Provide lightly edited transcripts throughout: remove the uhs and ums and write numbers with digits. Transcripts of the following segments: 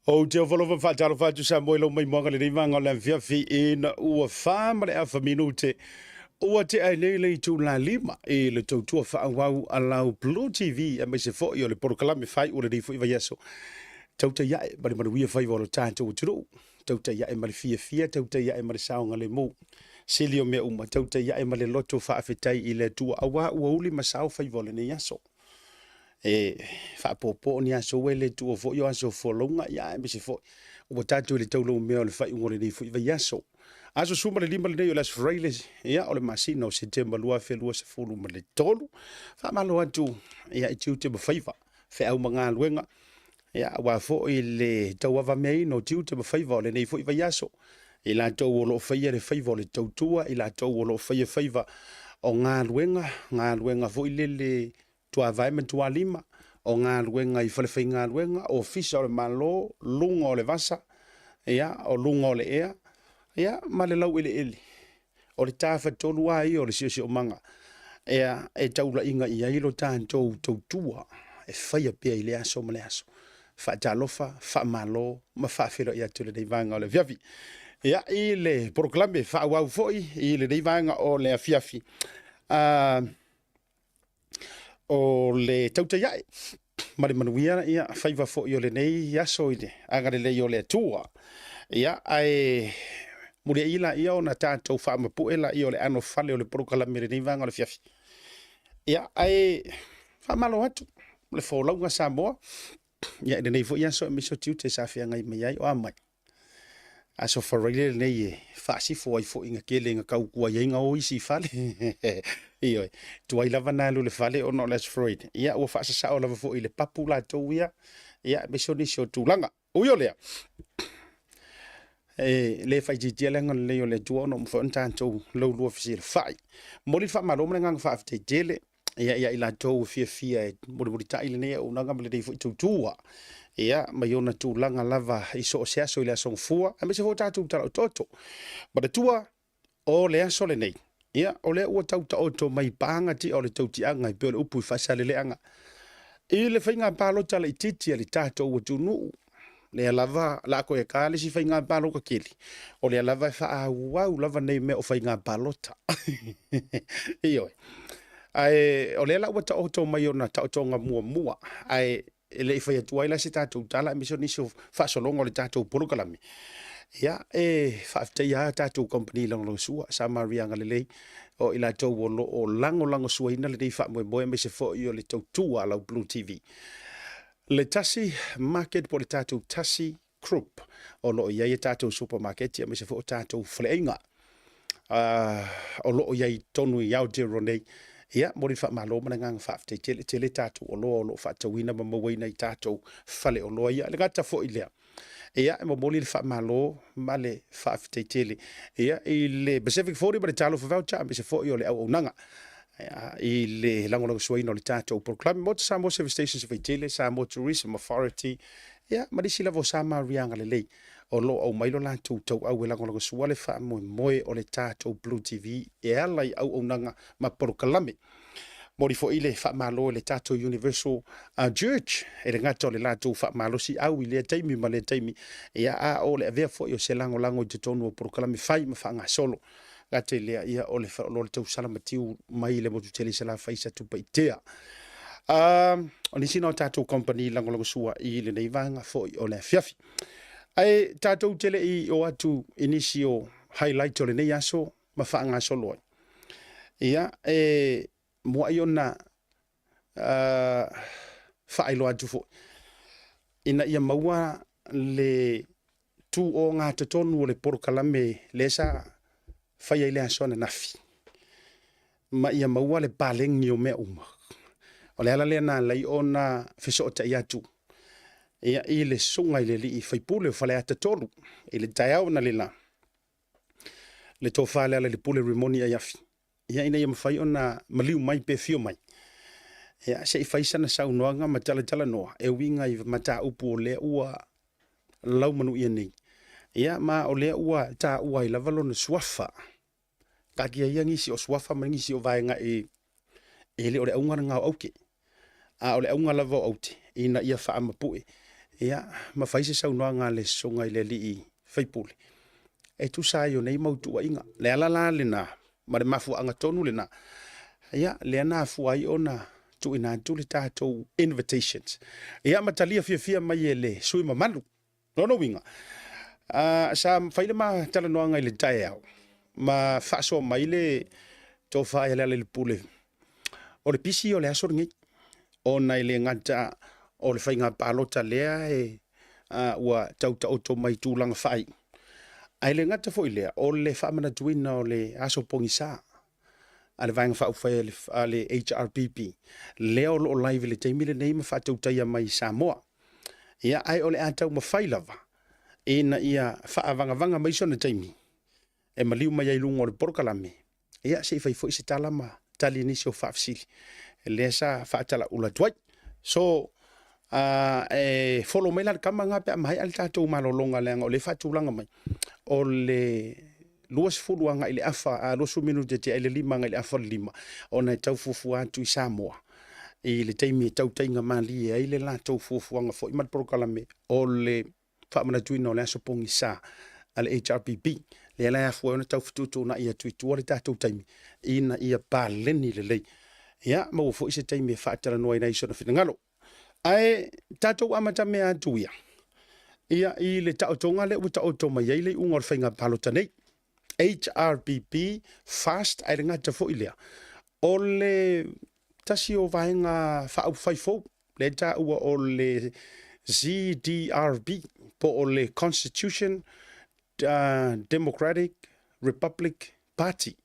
O te volova fa talo fa tu sa mo lo mai monga le manga le via fi in o fa ma le afa minute o te ai le tu la lima e le tu tu fa wa ala Blue TV e me se fo io le porcala me fai o le di fo i va yeso TAUTAI A'E ma le wi fai volo tanto tu TAUTAI A'E ma le fia TAUTAI A'E ma le saunga le mo silio me uma TAUTAI A'E ma le loto fa afetai i le tu awa ua uli ma sau fai volo ne yaso e fa popo ni aso wele tu fo yo aso fo longa ya me se fo o tatu le taulo me o le fai ngore ni fo i yaso aso suma le lima le yo las frailes ya o le masino September lua fe lua se fulu ma le tolu fa malo atu ya i tu te ba faiva fe au manga luenga ya wa fo i le tau ava mei no tu te ba faiva le nei fo i yaso i la tau o lo faia le faiva le tau tua i la tau o lo faia faiva o ngā luenga fo i le tua vai me tua lima o ngā luenga i whalewhai ngā luenga o fisa o le malo lunga o le vasa ia o lunga o le ea ia ma le lau ele o le tāwha tolu ai o le sio o manga ia e taula inga i ailo tāntou tautua e whaia pia i le aso ma le aso wha talofa, wha malo ma wha whiro i atu le neivanga o le viavi ia i le proklame wha wau foi i le neivanga o le afiafi o le TAUTAI A'E ma le manuia ia faiva fo i o le nei aso i le agare le i o le atua ia ai mure ila ia o na tātou whaamapuela i o le ano fale o le porokalame le neivanga o le fiafi ia ai whaamalo atu le wholaunga Samoa ia le nei fo i aso e miso tiu te sawhia ngai mai ai o amai aso whareile le nei e whaasifo ai fo inga kele inga kaukua i inga o isi fale Ioi, tuai lava na lu le fale o no les Freud. Ia ua whaasa sao lava fo i le papu la tau ia. Ia beso ni sio tūlanga. Uio lea. Le whai jitia lenga le o le tua no mwha ntāntou lau lua fisi le whai. Mori wha maroma ngang wha afte tele. Ia i la tau fia mori tai le nea unanga mele dei fo i tūtua. Ia mai ona tūlanga lava i so o seaso i le asong fua. A me se fo tātou tala o toto. Ma le tua o le aso le nei. Ia, o le ua tauta oto mai pāanga ti o le tautianga i peo le upu i whasale leanga. I le whainga pālo tala i titi a le tātou ua tūnu. Le alava, la koe kāle si whainga pālo ka keli. O le alava e wha wau lava nei me o whainga pālota. Ioi. Ai, o le ala ua ta oto mai o na tautonga mua. Ai, le i whai atuai la si tātou tala, e miso niso whasolonga o le tātou porokalami. Ia whaaftai a tātou company lango sua sa marianga lelei o ila tau o lango sua ina le dei wha me se fo i o le tau tua lau Blue TV. Le Tasi Market po le tātou Tasi Group o lo iai tātou supermarket ia me se fo tātou whaleinga. O lo iai tonu i au te ronei ia mori wha malo mana ngang whaaftai tele tātou o lo whaatawina ma mawaina i tātou whale o lo ia le gata fo i lea. Ia e moli le whaamalo ma le whaafitaitele. Ia i le Pacific 40 ma le talo whawauta me se fo i o le au nanga. I le langolango suaina o le tātou proklame mo te Samoa Service Stations whaitele, Samoa Tourism Authority. Ia ma di sila vo Sama rianga le lei. O lo au mailo la tau au e langolango sua le whaamoe o le tātou Blue TV. E alai au nanga ma proklame. Mori fo ile whaamalo le tātou Universal Church. E le ngata o le lātou whaamalo si au i le taimi ma le taimi. Ia a o le avea fo i o se lango i te tonu o proklame whai ma whaanga solo. Gate lea ia o le tau salamatiu mai le motu tele se la whaisa tupa i tea. O ni sina o tātou company lango sua i le neivanga fo i o le fiafi. Ai tātou tele i o atu inisio highlight o le nei aso ma whaanga solo ai. Ia mua i ona whaelo atu fo. Ina ia maua le tū o ngā tatonu o le porokalame le sa whaia i le asona nafi. Ma ia maua le pālengi o mea uma. O le ala lea nā lai o nā whesoota i atu. Ia i le sunga i le li i whaipule o whale ata tolu. I le taiao na le la. Le tō whale ala le pule rimoni a yafi. Ia ina ia mawhai o na maliu mai pe fio mai. Ia se i whaisana sau noanga ma tala noa. E winga i mata upu o lea ua lau manu ia nei. Ia ma o lea ua ta ua i lavalo na suafa. Kakia ia ngisi o suafa ma ngisi o vaenga e le o le aunga ngā auke. A o le aunga lava auti. Ina ia wha amapue. ia mafaise saunoaga le sosoga I le alii faipule e tusa io nei mautuaiga le alala lena ma le mafuaaga tonu lena ia le ana afu ai ona tuuina atu le tatou invitations ia matalia fiafia mai e le sui mamalu lona uiga sa faile ma talanoaga I le taeao ma faasoa mai le tofā ia le ala I le pule o le pisi o le aso rigei ona I le gata o le faiga palota lea e ua tautaoto mai tulaga faai ai le gata foʻi lea o le faamanatuina o le aso pogisā a le vaega faaufai a le HRPP lea o loo laive le taimi lenei ma faatautaia mai Samoa ia ai o le a tau mafai lava ina ia faavagavaga mai sona taimi e maliu mai ai luga o le porokalame ia seʻi fai foʻi se tala ma tali nisi o faafesili e lea sa faatalaʻula atu ai so e folo mai la le kama gape a mahai a le tatou malologa leaga o le faatulaga mai o le 20 anga I le afa a 2 minute te ele 5 anga I le afa le 5 ona e tau fufu atu I Samoa I le taimi e tau tainga mali e ai le la tau fufu anga fo I mat prokalame o le whaamanatuina o le aso pongi sa a le HRPP le ala afu ona tau fututu na ia tuitua le tatou taimi ina ia paleni le lei ia ma fo I se taimi e whaatara noa ina iso na finangalo ai tatou amata mea atu ia I le taotonga le uta oto mai ai le unga o whainga palota nei HRPP fast ai ngata fo ilea o le tasi o vaenga whaau whaifo le ta ua o le ZDRB po o le Constitution Democratic Republic Party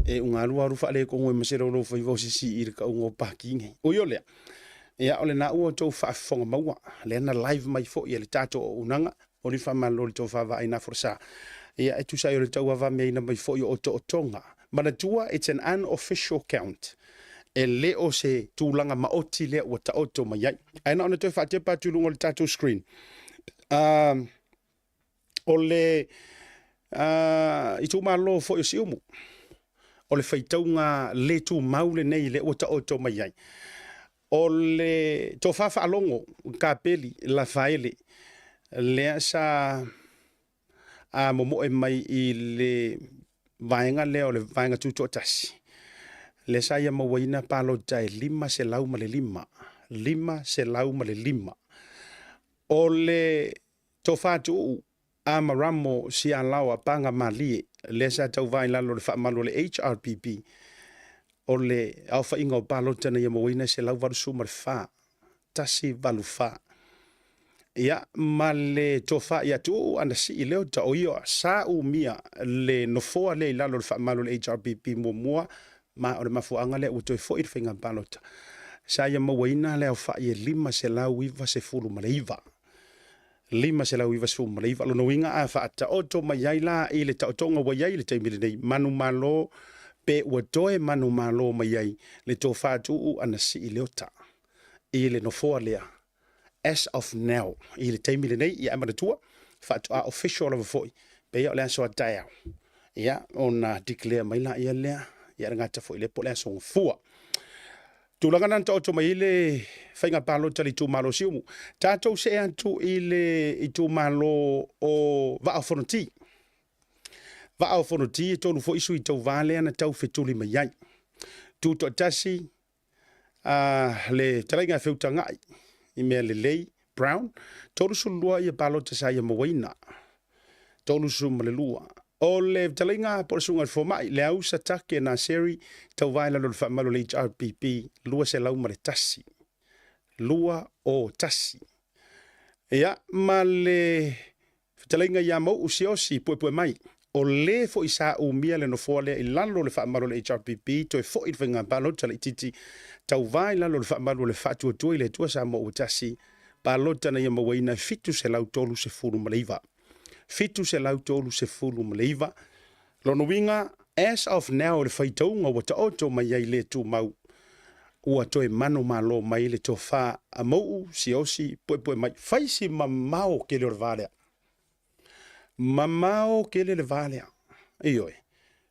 e unga lua rufa le ko ngoi masero lo whaivo sisi I ka ungo pakinge o yo lea ia o le na ua tau whaafonga maua le na live mai fo ia le tato o unanga o li whamalo le tau whaava aina forsa ia e tusa I le tau ava mea ina mai fo I o tonga manatua it's an unofficial count e le o se tūlanga maoti lea ua taoto mai ai aina ona toi whaatepa tulunga le tato screen o le I tū malo fo I siumu o le whaitaunga le tū maule nei le ua taoto mai ai o le tō whawha alongo ka peli la whaele lea sa momo e mai I le vaenga leo le vaenga tuto tasi le sa ia mawaina palo tai 5 se lau ma le 5 se lau ma le 5 o le tofatu a maramo si alawa panga malie le sa tau vai lalo le whaamalo le HRPP o le alfa inga o palo tana ia mawaina se lau varu sumar fa tasi valu fa ia ma le tofa ia tu ana si I leo ta o io sa mia le nofoa le lalo le whaamalo le HRPP mua ma o le mafuanga le uto fo I whainga palota sa ia mawaina le au wha ia 5 se lau iwa se fulu ma le iwa 5 se lau iwa se fulu ma le iwa lo noinga a wha ata oto mai ai la I le taotonga wa iai le taimile nei manu malo pe ua toe manu malo mai ai le tofa tu ana si I leo ta I le nofoa lea as of now I le taimile nei ia amanatua whaatua official of foi pe ia o lea soa taeao ia ona declare mai la ia lea ia ngata foi le po lea songa fua tūlanga nan tauto mai le whainga palo tali tū malo siumu tātou se antu I tū malo o vaofonoti e tonu fo isu I tau vale ana tau fetuli mai ai tūto tasi le talainga whiutangai I mea le lei brown tolu sulua ia palota sa ia mawaina tolu suma le lua o le talainga por sunga formai le au sa take na seri tau vaila lo fa malo le HRPP lua se lau mare tasi lua o tasi ia ma le talainga ia mo usiosi poe mai o le fo isa mia le no fo le I lalo le fa malo le HRPP to fo I venga palota le titi tau vaila lo fa malo le fatu to ile to sa mo utasi palota na ia mawaina fitu se lau tolu se fulu maleiva fitu se lau tolu se fulu maleiva lo no winga as of now le faitaunga wa ta oto mai ai le tu mau ua toe mano malo mai le to fa a mou si osi poe mai faisi mamao ke le vale mamao ke le vale ioe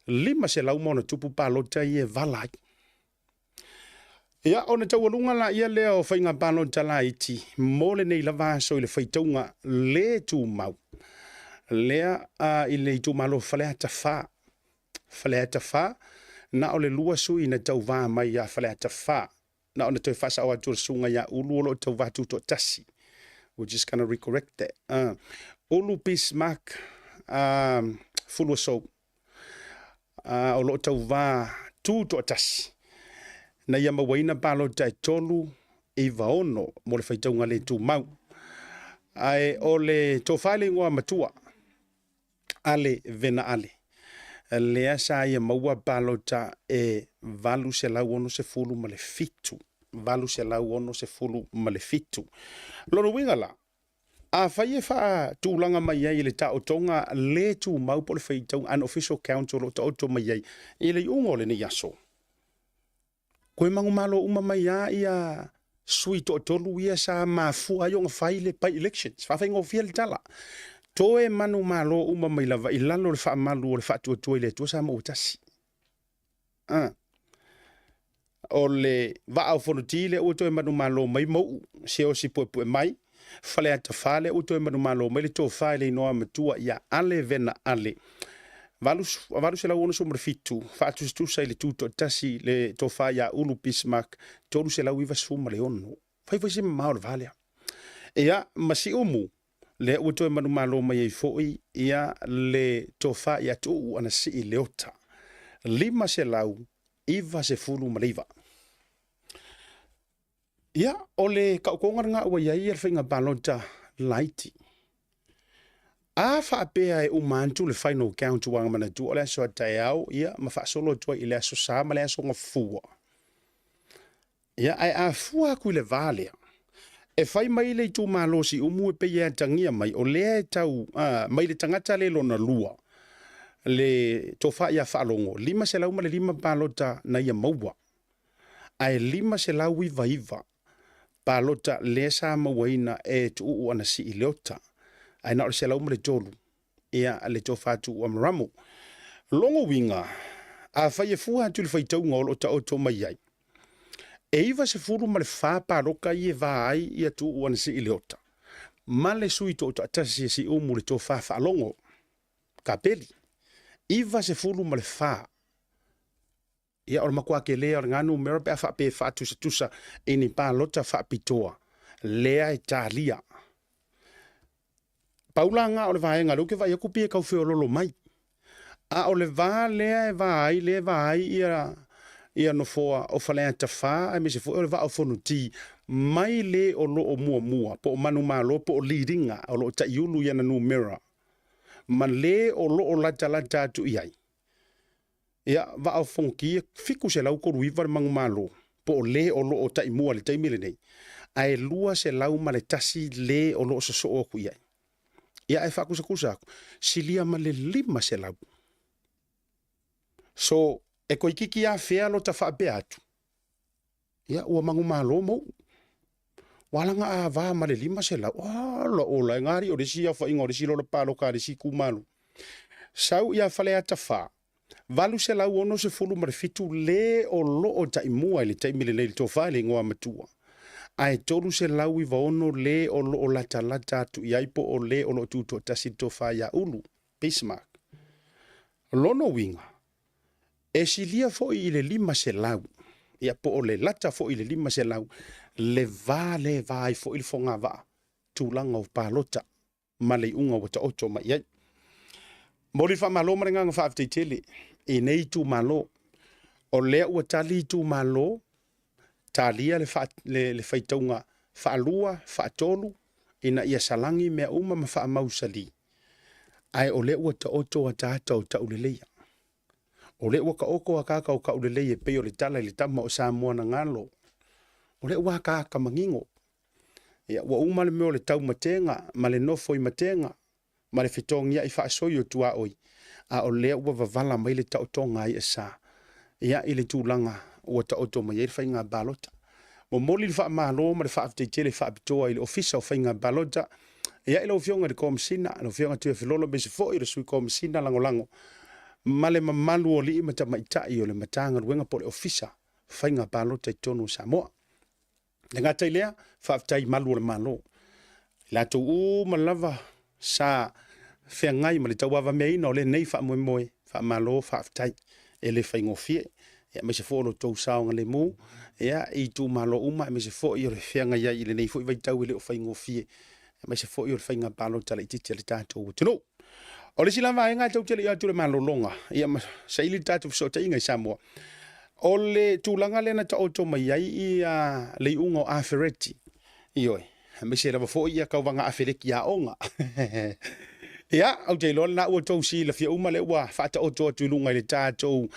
5 se lau mona tupu palota ie valai Ia ona taualunga la ia lea o whainga balon tala iti. Mole nei lava so ile whaitaunga le tu mau. Lea ile tu malo whalea ta wha. Whalea ta wha. Na ole lua sui na tau vā mai a whalea ta wha. Na ona toi whasa awa tur sunga ia ulu olo tau vātu to tasi. We're just gonna recorrect that. Ulu Bismarck fulu so. Olo tau vā tu to tasi. Na ia mawaina palo tai tolu I vaono mo le whaitaunga le tu mau. Ai o le tōwhale ngoa matua. Ale vena ale. Lea sa ia maua palo ta valu se lau ono se fulu ma le fitu. Valu se lau ono se fulu ma le fitu. Loro wingala. A whaie wha tūlanga mai ai le tau tonga le tu mau po le whaitaunga unofficial council o tau to mai ai. I le ungo le ni aso. Koe mangu malo uma mai ia sui to tolu ia sa mafua yo ngafai le pai elections. Fa faingo fiel tala. Toe manu malo uma mai lava ilalo le fa malu le fa tu le tu sa mo tasi. O le va au fonutile o toe manu malo mai mo se o si po mai. Fale ata fale o toe manu malo mai le to fale no matua ia ale vena ale. Valu se la uno sombre fitu, fatu stu sai le tuto tasi le tofa ya ulu Bismarck, tolu se la uiva suma le ono. Fai se maor valea. Ia masi umu le uto manu malo mai foi ia le tofa ya tu ana si leota. Lima se lau iva se fulu maliva. Ia ole ka kongar nga wa ia ia finga balonta laiti. A whaapea umantu le final count wanga mana tu ole so tai au ia ma fa solo tu ile so sa ma le so ngafua. Ia ai a fua ku le vale. E fai mai le tu malo si umu pe ia tangia mai o le tau mai le tangata le lona lua. Le tofa ia falongo lima se lau ma le lima palota na ia maua. Ai lima se lau iva palota le sa mawaina e tu ana si ileota. Ai na o se lau le tolu ia le tofa tu o mramo longo winga a fai fua tu le fai tau ngolo ta o mai ai e iva se furu ma le fa paroka i vai ia tu o na si ileota ma le sui to ta si o mu le tofa fa longo kapeli iva se furu ma le fa ia o makua ke le o nganu mero pe fa pe fa tu se tusa ini pa lota fa pitoa lea Italia Paulanga o le vaenga lo ke vai ku pie kau feo lolo mai. A o le va le vai ia no foa o fale ata fa a me se fo o le va o fonuti mai le o lo o mua po manu malo po leadinga o lo ta yulu ia na numera. Man le o lo o lata tu iai. Ia va o fonki fiku se lau ko ruiva mangu malo po le o lo o ta imua le taimile nei. Ai lua se lau ma le tasi le o lo so o ku iai. Ia e whakusa silia ma le lima se lau. So, e koi kiki a whea lo ta whape atu. Ia, ua mangu malo mo. Walanga a wā ma le lima se lau. Ala ola, ngari o resi a whainga o resi lo le palo ka resi kumalo. Sau ia whale ata wha. Valu se lau ono se fulu ma le fitu le o lo o ta imua ili taimile le to whale ngoa matua. Ai tolu se lau I vaono le o lo o lata tu iaipo o le o lo tuto tasi tofa ya ulu, Bismarck. Lono winga. E silia fo I le lima se lau. Ia po o le lata fo I le lima se lau. Le vai fo il fonga va. Tulanga o palota. Male unga wata oto ma iai. Mori fa malo marenga nga whaafte tele. E nei tu malo. O lea ua tali tu malo. Talia le faitaunga faalua, faatolu, ina ia salangi mea uma ma faa mausali. Ai o le ua ta oto a tata o ta uleleia. O le ua ka oko a kaka o ka uleleia pe o le tala I le tama o Samoa na ngalo. O le ua kaka mangingo. Ia ua uma le meo le tau matenga, ma le nofo I matenga, ma le fitongia I faa soi o tua oi. A o le ua vavala mai le tau tonga I esa. Ia I le tūlanga. Ua ta oto mai e whainga balota. Mo moli le wha malo ma le wha afteitele wha apitoa I le ofisa o whainga balota. Ia ilo fionga le komisina, ilo fionga tue filolo bese fo I le sui komisina lango. Ma le mamalu o li ima ta maitai o le matanga ruenga po le ofisa whainga palo tai tonu Samoa. Le ngata ilea, whaafitai malu le malo. La tu malava sa whengai ma le tau awa mea ina o le nei wha moe wha malo whaafitai e le whaingofie. Ia me se fo lo tau saonga le mu, ia i tu malo uma, me se fo i o le whengai ai le nei fo i vai tau i le o whaingofie. Me se fo i o le whainga palo tala i titi le tātou o tino. O le sila vai ngā tau tele i atu le malo longa, ia sa ili tātou fisota inga i Samoa. O le tūlanga le na ta oto mai ai i le unga o Afereti. Ioi, me se lava fo i a kauwanga Afereki a onga. Ia, au te lola na ua tau si la fia uma le ua whata oto atu lunga i le tātou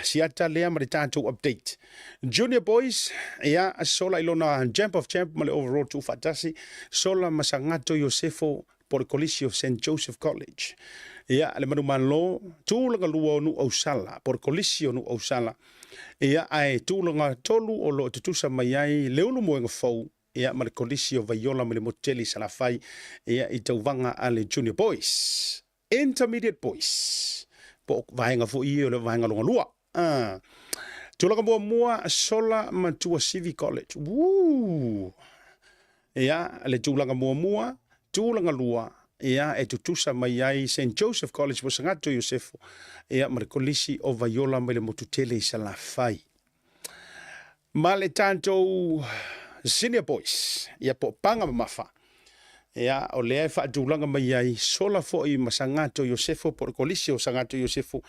siata lea ma le tātou update. Junior Boys, ia, sola ilona Jump of Champ ma le overall tu whatasi, sola masangato Yosefo por Colisio St. Joseph College. Ia, le manu malo, tūlanga lua nu au sala, por Colisio nu au sala. Ia, ai tūlanga tolu o lo tutusa mai ai leulu moenga fau. Ia, ma le Colisio vaiola ma le moteli salafai. Ia, i tauwanga a le Junior Boys. Intermediate Boys. Po vahenga fu i o le vahenga longa lua. Tūlanga mua sola ma tua Civic College. Woo! Ia, le tūlanga mua, tūlanga lua. Ia, e tutusa mai ai St. Joseph College po sangato Yosefo. Ia, ma le Colisi o vaiola ma le motutele salafai. Ma le tantou Senior Boys, ia po panga mafa. Ia, o lea e whaatulanga mai ai sola fo i masangato Yosefo, por Colisi o sangato Yosefo.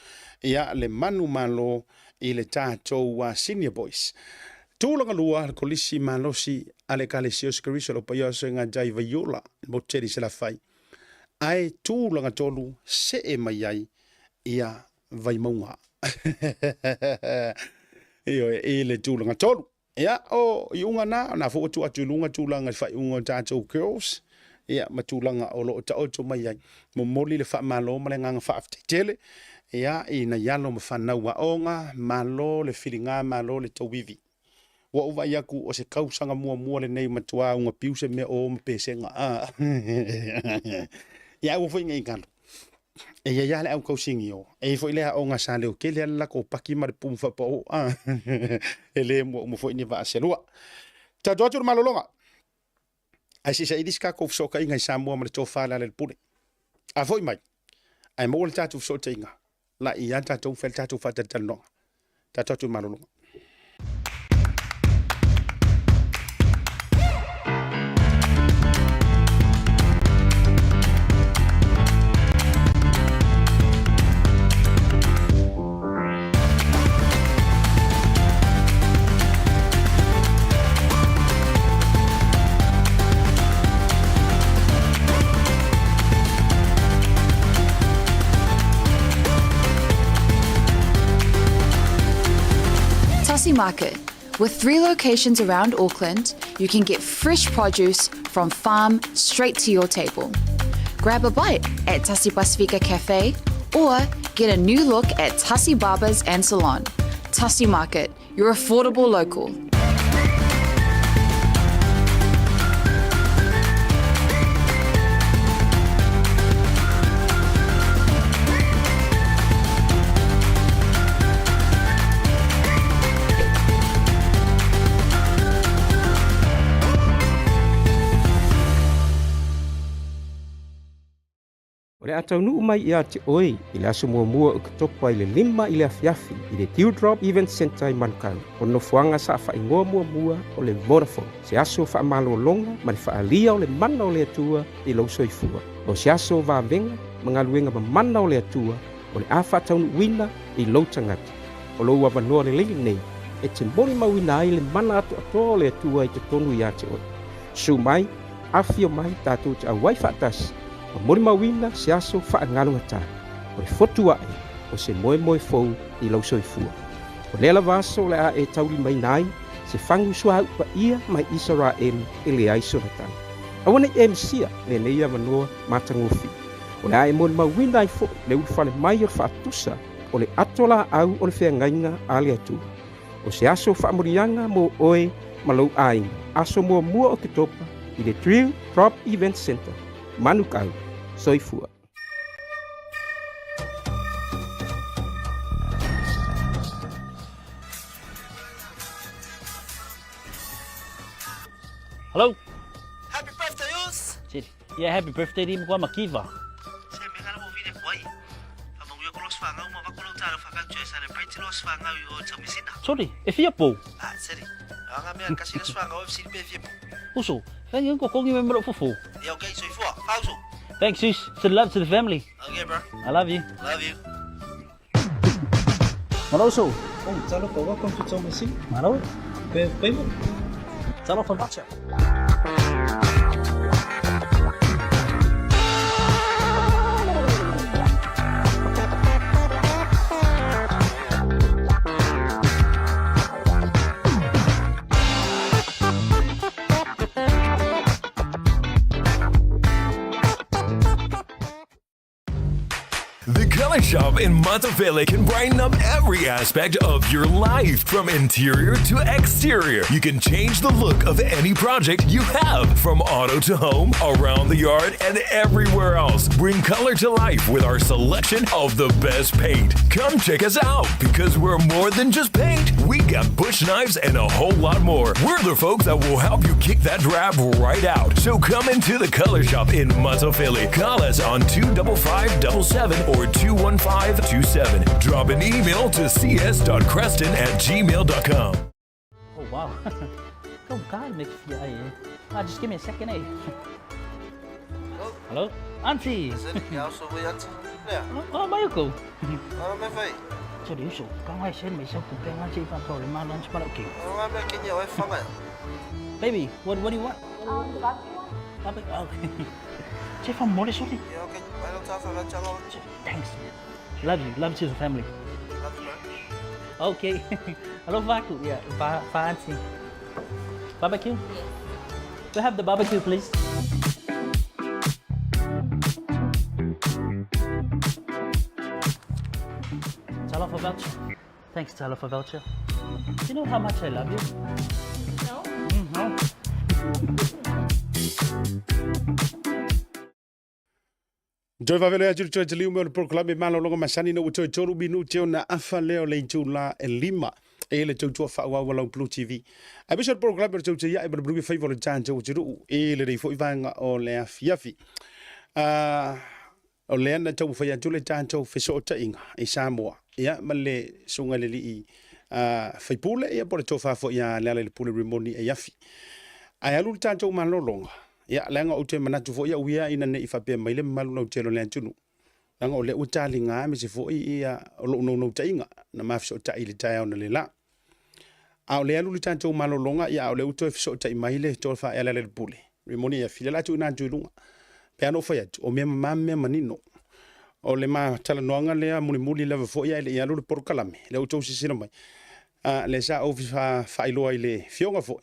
Ia, le manu malo i le tātou Senior Boys. Tūlanga lua, le Colisi malosi, ale kalesio skariso lo paioso ngā jai vaiola, mo teri sila fai. Ai tūlanga tolu, se e mai ai, ia vai maunga. Io e le tūlanga tolu. Ia, o iunga na fo tu atu lunga tūlanga fai unga tātou girls. Ia, ma tūlanga o lo ta oto mai ai. Mo moli le wha malo ma le nganga whaafte tele. Ia, i na yalo ma whanaua onga, malo le whiringa, malo le tawivi. Wa uwa iaku o se kausanga mua le nei matua unga piuse me o mpesenga. Ia, ua whainga i kano. E ia le au kausingi o. E fo ilea o ngā sa leo ke lea lako paki ma le pumfa pa o. E le mua fo ini wa aselua. Ta doatu le malolonga. Ai si sa idiska ko fsoka inga i Samoa ma le tōwhala le pune. A fo i mai. Ai mo le tatu fsota inga. La i an tatu fel tatu fata talonga. Ta doatu le malolonga. Tasi Market. With 3 locations around Auckland, you can get fresh produce from farm straight to your table. Grab a bite at Tasi Pacifica Cafe or get a new look at Tasi Barbers and Salon. Tasi Market, your affordable local. Le atau nuu mai ia te oi i le aso mua o katopa i le 5 i le afiafi i le Teardrop Event Center i Manukau. O no fuanga sa whaingoa mua o le Vodafone. Se aso whaamalolonga ma le whaalia o le mana o le atua i lau soifua. O se aso vāvenga mangaluenga ma mana o le atua o le awhatau wina i lau tangata. O lau awanua le lili nei e te mori mawina ai le mana atu atoa o le atua i te tonu i ate oi. Su mai, afio mai tātou te awai whaatasi. O mori mawina se aso whaangalunga tā. O le fotu ae, o se moe fou i lau soifua. O le ala vaso le a e tauri mai nai, se whangu sua upa ia mai Israel e le aiso na tani. Awane e msia le neia manoa matangofi. O le a e mori mawina i fo le urfale mai o whaatusa o le atola au o le whengainga a le atu. O se aso whaamorianga mo oe malau ainga. Aso mua o kitopa i le Drill Drop Event Center. Manukau, soifua. Hello? Happy birthday, Us! Yeah, happy birthday din ko makiva. Siyempre ka na mo video ko ay. Amang yung kulos fangaw mo, makulong talo fakang celebrate si Los fangaw yung sa misina. Sorry, if you po. Ah, sorry. Ang kami ang kasi Los fangaw yung silbi po. Uso, kan yung kokong yung member fufu. Yeah, okay, so ifo, pauso. Thanks, sis. Send love to the family. Okay, bro. I love you. Love you. Maroso. Oh, talo po, welcome to Thomasin. Maro. Pwede mo. Talo for bacha. The Color Shop in Montevideo can brighten up every aspect of your life, from interior to exterior. You can change the look of any project you have, from auto to home, around the yard, and everywhere else. Bring color to life with our selection of the best paint. Come check us out, because we're more than just paint. We got bush knives and a whole lot more. We're the folks that will help you kick that drab right out. So come into the Color Shop in Montevideo. Call us on 25577 or 21527. Drop an email to cs.creston@gmail.com. Oh, wow. Oh, God, makes you just give me a second, eh? Hello? Auntie! Sorry, kaya so mo yan. Yeah. Oh, bayo ko. Ano may fay? Sorry, uso. Kang ay sen, may isang kupeng nga siya ipang problema lunch para okay. Ano nga ba kanya ay fangay? Baby, what do you want? The barbecue one? Barbecue? Okay. Chef, I'm more sorry. Yeah, okay. Ano ta fa ka mo? Thanks, man. Love you. Love you to the family. Love you, man. Okay. Hello, Vaku. Yeah, fancy. Barbecue? Yes. Do you have the barbecue, please? Tell off a voucher. Thanks, tell off a voucher. Do you know how much I love you? No? No. Joy va vele ajur choy liu me proclame malo longa masani no choy choru binu cheo na afa leo le chula elima ele chocho fa wa wala Blue TV. A bisho proclame chocho ya e bru favor chanjo chiru ele dei foi vanga o le afiafi. O le na chofu ya chule chanjo fiso ta inga e Samoa. Ya male sunga le li fai pule ya por chofa fo ya le pule remoni e yafi. Ai alu chanjo malo longa. Ya lenga o te manatu fo ya uia ina ne ifa pe mai le malu no telo le tunu langa o le utali nga me se fo ia o lo no tainga na mafso ta ile ta ona le la a o le alu tanto malo longa ya o le uto fso ta mai le to fa ele le pule remoni ya file la tu na tu lunga pe ano fo ya o me mamme manino o le ma tala noanga le muli le fo ya le alu por kalame le uto sisina mai le sa o fa ilo ile fionga fo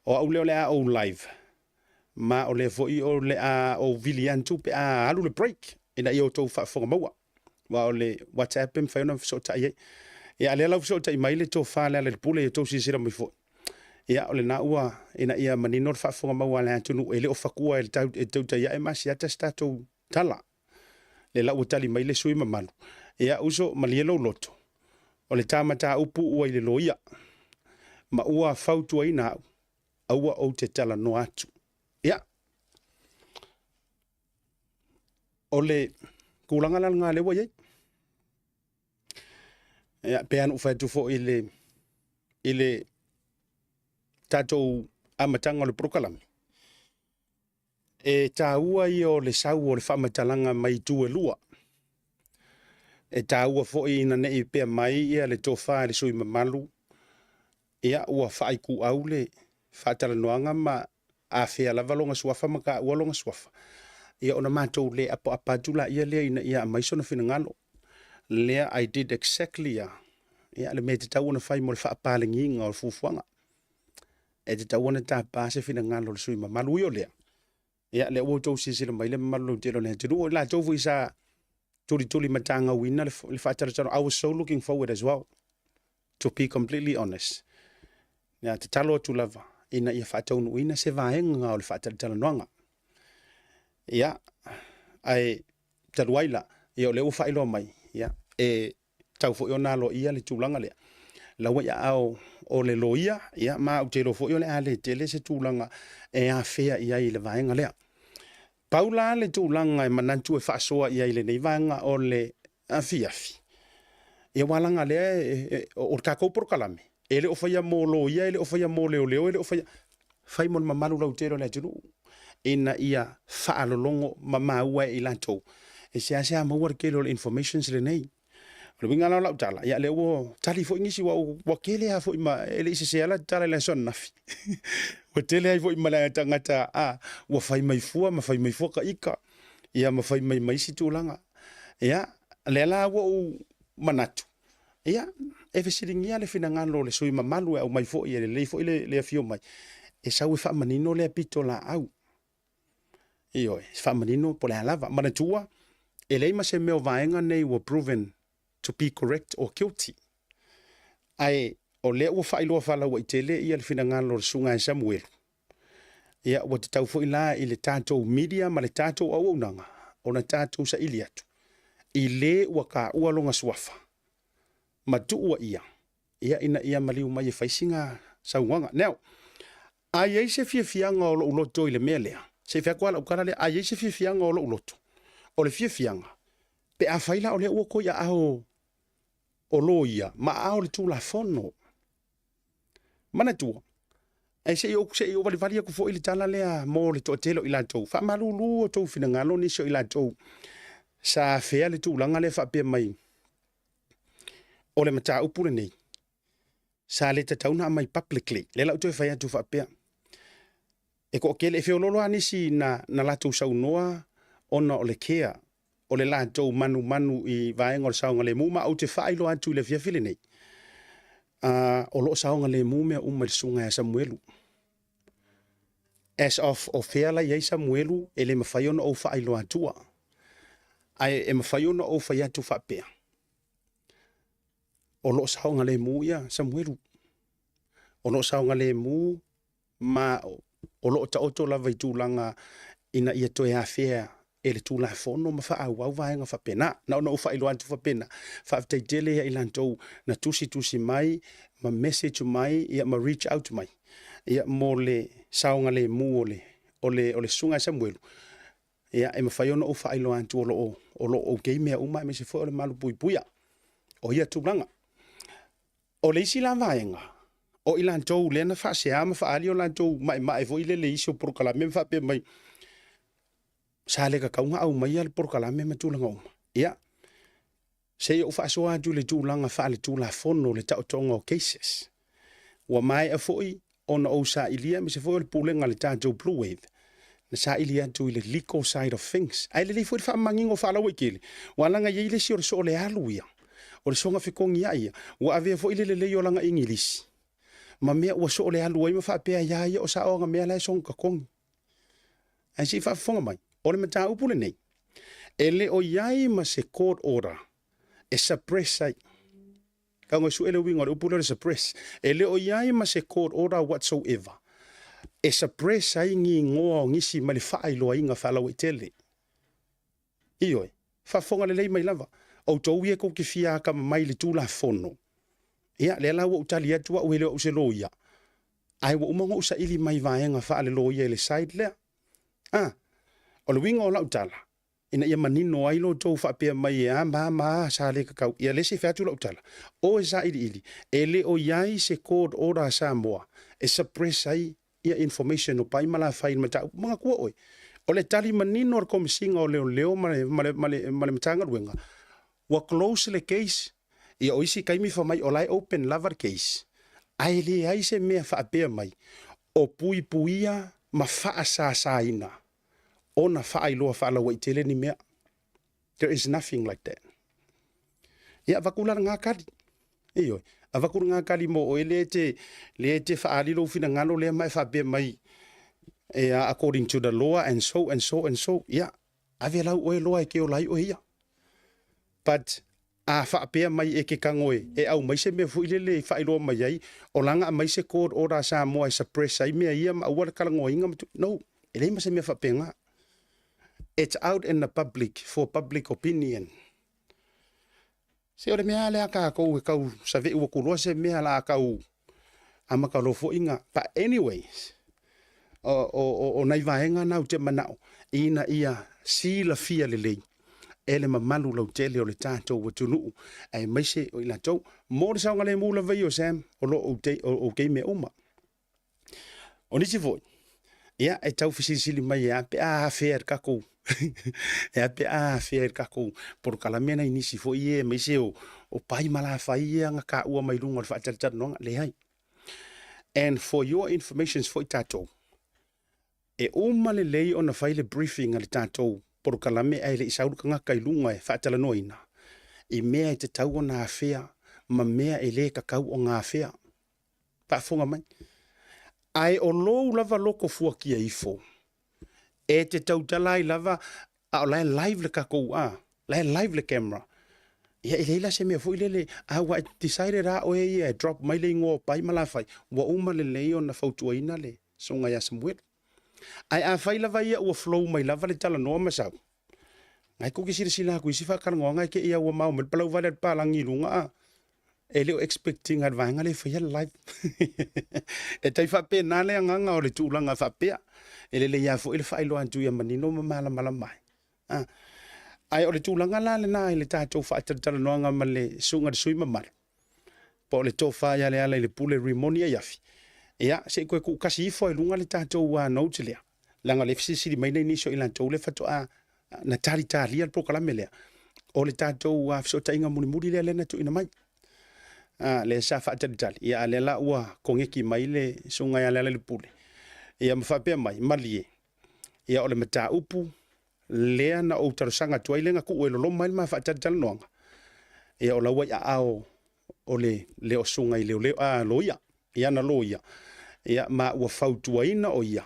o au le o live ma o le foi o le o vilian tu pe alu le break ina io to fa fo maua wa o le WhatsApp em fa no so ta ye ya le la so ta mai le to fa le pule to si sira mi fo ya o le na ua ina ia manino fa fo maua le tu no ele o fa kua el tau e tau ta ya e mas ya ta sta to tala le la o tali mai le sui mamanu ya uso malielo loto o le tamata upu ua ile loia ma ua fautu ina aua o te tala no atu. Ya. Ole kulanga la ngale wa ye. Ya pe anu fa tu fo ile tato amatanga le prokalami. E taua io le sau o le whamatalanga mai tu e lua. E taua fo ina ne pe mai ia le tofa le sui mamalu. Ia ua whai ku au le whatala noanga ma a fea lava longa suafa maka ua longa suafa. Ia ona mātou le apo apatula ia lea ina ia maisona fina ngalo. Lea I did exactly ya. Ia le me te tau ona whai mo le whaapalengi inga o le fufuanga. E te tau ona tā pāse fina ngalo le sui mamalu io lea. Ia le ua tau sisira mai le mamalu telo lea. Te rua la tau fu isa tuli matanga wina le whaatara tano. I was so looking forward as well. To be completely honest. Ia te talo atu lava. Ina ia whaataunu ina se vaenga ngā o le whaataritala noanga. Ia, ai taruaila, ia o le uwha iloa mai, ia, e tau fo i o nalo ia le tūlanga lea. lawa ia au o le loia ia ma o te lo fo yo le ale tele se tūlanga e a fea ia i le vaenga lea. Paula le tūlanga e manantu e whaasoa ia i le nei vaenga o le afiafi. E walanga lea o kako por kalame. Ele o faya mo loia, ele o faya mo leo leo, ele o faya fai mon mamalu lau tero le tunu. Ina ia whaalolongo mamaua i lantou. E sea maua kelo le information le nei. Le winga la lau tala. Ia le o tali fo ingisi wa kele ha fo ima ele isi se ala tala le son nafi. Wa tele ai fo ima la tangata wa fai mai fua ma fai mai fua ka ika. Ia ma fai mai si tūlanga. Ia le la wo manatu. Ia e fesiringia le finangalo le sui mamalu au mai fo ia le fo le afio mai. E sau e wha manino le apito la au. Iyo e wha manino po le halava. Manatua e leima se meo vaenga nei were proven to be correct or guilty. Ai, o lea ua whailoa whala wa i tele ia le finangalo le sunga e Samuel. Ia, wa te tau fo ila i le tātou media ma le tātou au unanga. O na tātou sa ili atu. I le ua ka ua longa suafa. Ma tu ua ia. Ia ina ia maliu mai e whaisinga sa uanga. Now, ai ei se fianga o lo uloto i le mea lea. Se fia kuala ukara lea, ai ei se fianga o lo uloto. O le fianga. Pe a whaila o le ua ko ia ao o lo ia, ma ao le tūla fono. Mana tua. E se i o wali aku fo ili tala lea mo le toa telo i lantou. Wha malulu o tau fina ngalo nisio i lantou. Sa fea le tūlanga le wha pia mai. O le mata upure nei. Sa le tatauna mai publicly. Le lau toi whai atu wha pia. E ko kele e whiololo anisi na latou saunoa ona o le kea. O le lantou manu i vaenga o le saonga le muma au te whailo atu le fiafile nei. O lo saonga le mumea le sunga e Samuelu. As of o feala iei Samuelu e le mawhaiona o whailo atua. Ai e mawhaiona o whai atu whapea. O lo saonga le mu ia Samuelu. O lo saonga le mu ma o lo ta oto lava i tūlanga ina ia toe a fea e le tūla fono ma wha au vaenga whapena. Na ona o whailo atu whapena. Whaaftai tele ia ilantou na tusi mai, ma message mai, ia ma reach out mai. Ia mo le saonga le mu o le sunga Samuelu. Ia e mawhaiona o whailo atu o lo o geimea uma me se fo o le malu puipuia. O ia tūlanga. O le isi la vaenga. O ilantou lena whaasea ma whaali o lantou mai fo ile le isi o prokalame whape mai. Sa le ka kaunga au mai al porkalame ma tūlanga uma. Ia. Se o whaasoa atu le tūlanga wha le tūla fono le tautonga o cases. Wa mai a foi ona o sa ilia me se foi le pulenga le tātou Bluwave. Na sa ilia atu i le legal side of things. Ai le foi wha mangingo wha alawa ikele. Wa langa ye ile si o le so le alu ia. O le songa whikongi ia ia. Wa avea foi le leo langa ingilisi. Ma mea ua so le alu ia ma wha pea ia ia o sa oanga mea lai songa kongi. Ai si wha fonga mai. O le mata upule nei. Ele o iai ma se court order. E suppress ai. Ka ngoi su ele winga le upule le suppress. Ele o iai ma se court order whatsoever. E suppress ai ngi ngoa o ngisi ma le whaailoa inga whaalawa i tele. Ioi. Whafonga le lei mai lava. O tau ia ko ki fia ka mai le tūla fono. Ia le ala wa utali atua o ele o se loia. Ai wa umango usa ili mai vaenga whaale loia le side lea. O le winga o lau tala. Ina ia manino ailo tau whapea mai e ma sa le kakau. Ia lesi whatu lau tala. O e sa ili. E le o iai se court order Samoa. E suppress ai ia information o pai mala whain mata. Mga kua oi. O le tali manino o komisinga o leo male matanga ruenga. Wa close le case. Ia o isi kaimi wha mai o lai open lover case. Ai le ai se mea whapea mai. O puia ma wha sa ina. Ona whaailoa whaalawa i tele ni mea. There is nothing like that. Ia wakula ngā kari. Ioi. A wakula ngā kari mo o le te whaalilo fina ngano lea mai whapea mai. According to the law and so. Ia. Ave lau oe loa e ke o lai o hia. But a whapea mai e ke kangoe. E au mai se mea fuilele whaailoa mai ai. O langa mai se court order Samoa e suppress ai mea ia ma ua kalangoa inga. No. E leima se mea whapea ngā. It's out in the public for public opinion. Se o le mea le aka kou e kau sa ve ua kuloa se mea la kau ama ka lofo inga. But anyways, o nai vaenga nau te manao, ina ia si la fia le lei. Ele mamalu lau tele o le tātou wa tunu ai maise o ila tau. Mo le saunga le mula vai o Sam, o lo o kei me uma. O nisi foi. Ia, e tau fisisili mai e ape a fair kakou. E ape a fair kakou. Por kalamena inisi foi e maise o pai mala fai e anga ka ua mai lunga le whaataritar nonga le hai. And for your information foi tātou. E uma le lei o na fai le briefing ale tātou. Por kalame ai le isauru kanga kai lunga e whaatala noina. I mea e te tau o ngā whea, ma mea e le kakau o ngā whea. Pāwhunga mai. Ai o lou lava loko fua kia ifo. E te tau talai lava, a o lai live le kakou a, lai live le camera. Ia i leila se mea fo i lele, a wa decided a o e drop mai le ingo pai malawhai, wa uma le leo na fautua ina le, so ngai asamuet. Ai a whai lava ia ua flow mai lava le tala noa masau. Ngai kuki sira sila kui sifa karangoa ngai ke ia ua mau, me palau vale palangi lunga a. E leo expecting at vanga le whai live. E tai whape nale anganga o le tūlanga whapea. E le ia fo ile whai loa tuia manino mamala mala mai. Ai o le tūlanga la le nā le tātou whaatatara noanga ma le sunga de sui mamara. Po le tō whai ale ala le pule rimonia yafi. Ia, se koe ku kasi ifo e lunga le tātou nauti lea. Langa le fisisiri mai nei niso ilan tau le whato a na tari tari al prokalame lea. O le tātou fisota inga muni muri lea lena tu ina mai. Le sa whaataritari. Ia le la ua kongeki mai le sunga ia le pule. Ia mawhapea mai, malie. Ia o le mata upu, lea na o tarosanga tuailenga ku ue lolo mai ma whaataritari noanga. Ia o la wai a ao o le leo sunga i leo loia. Ia na loia. Ia ma ua whautua ina o ia.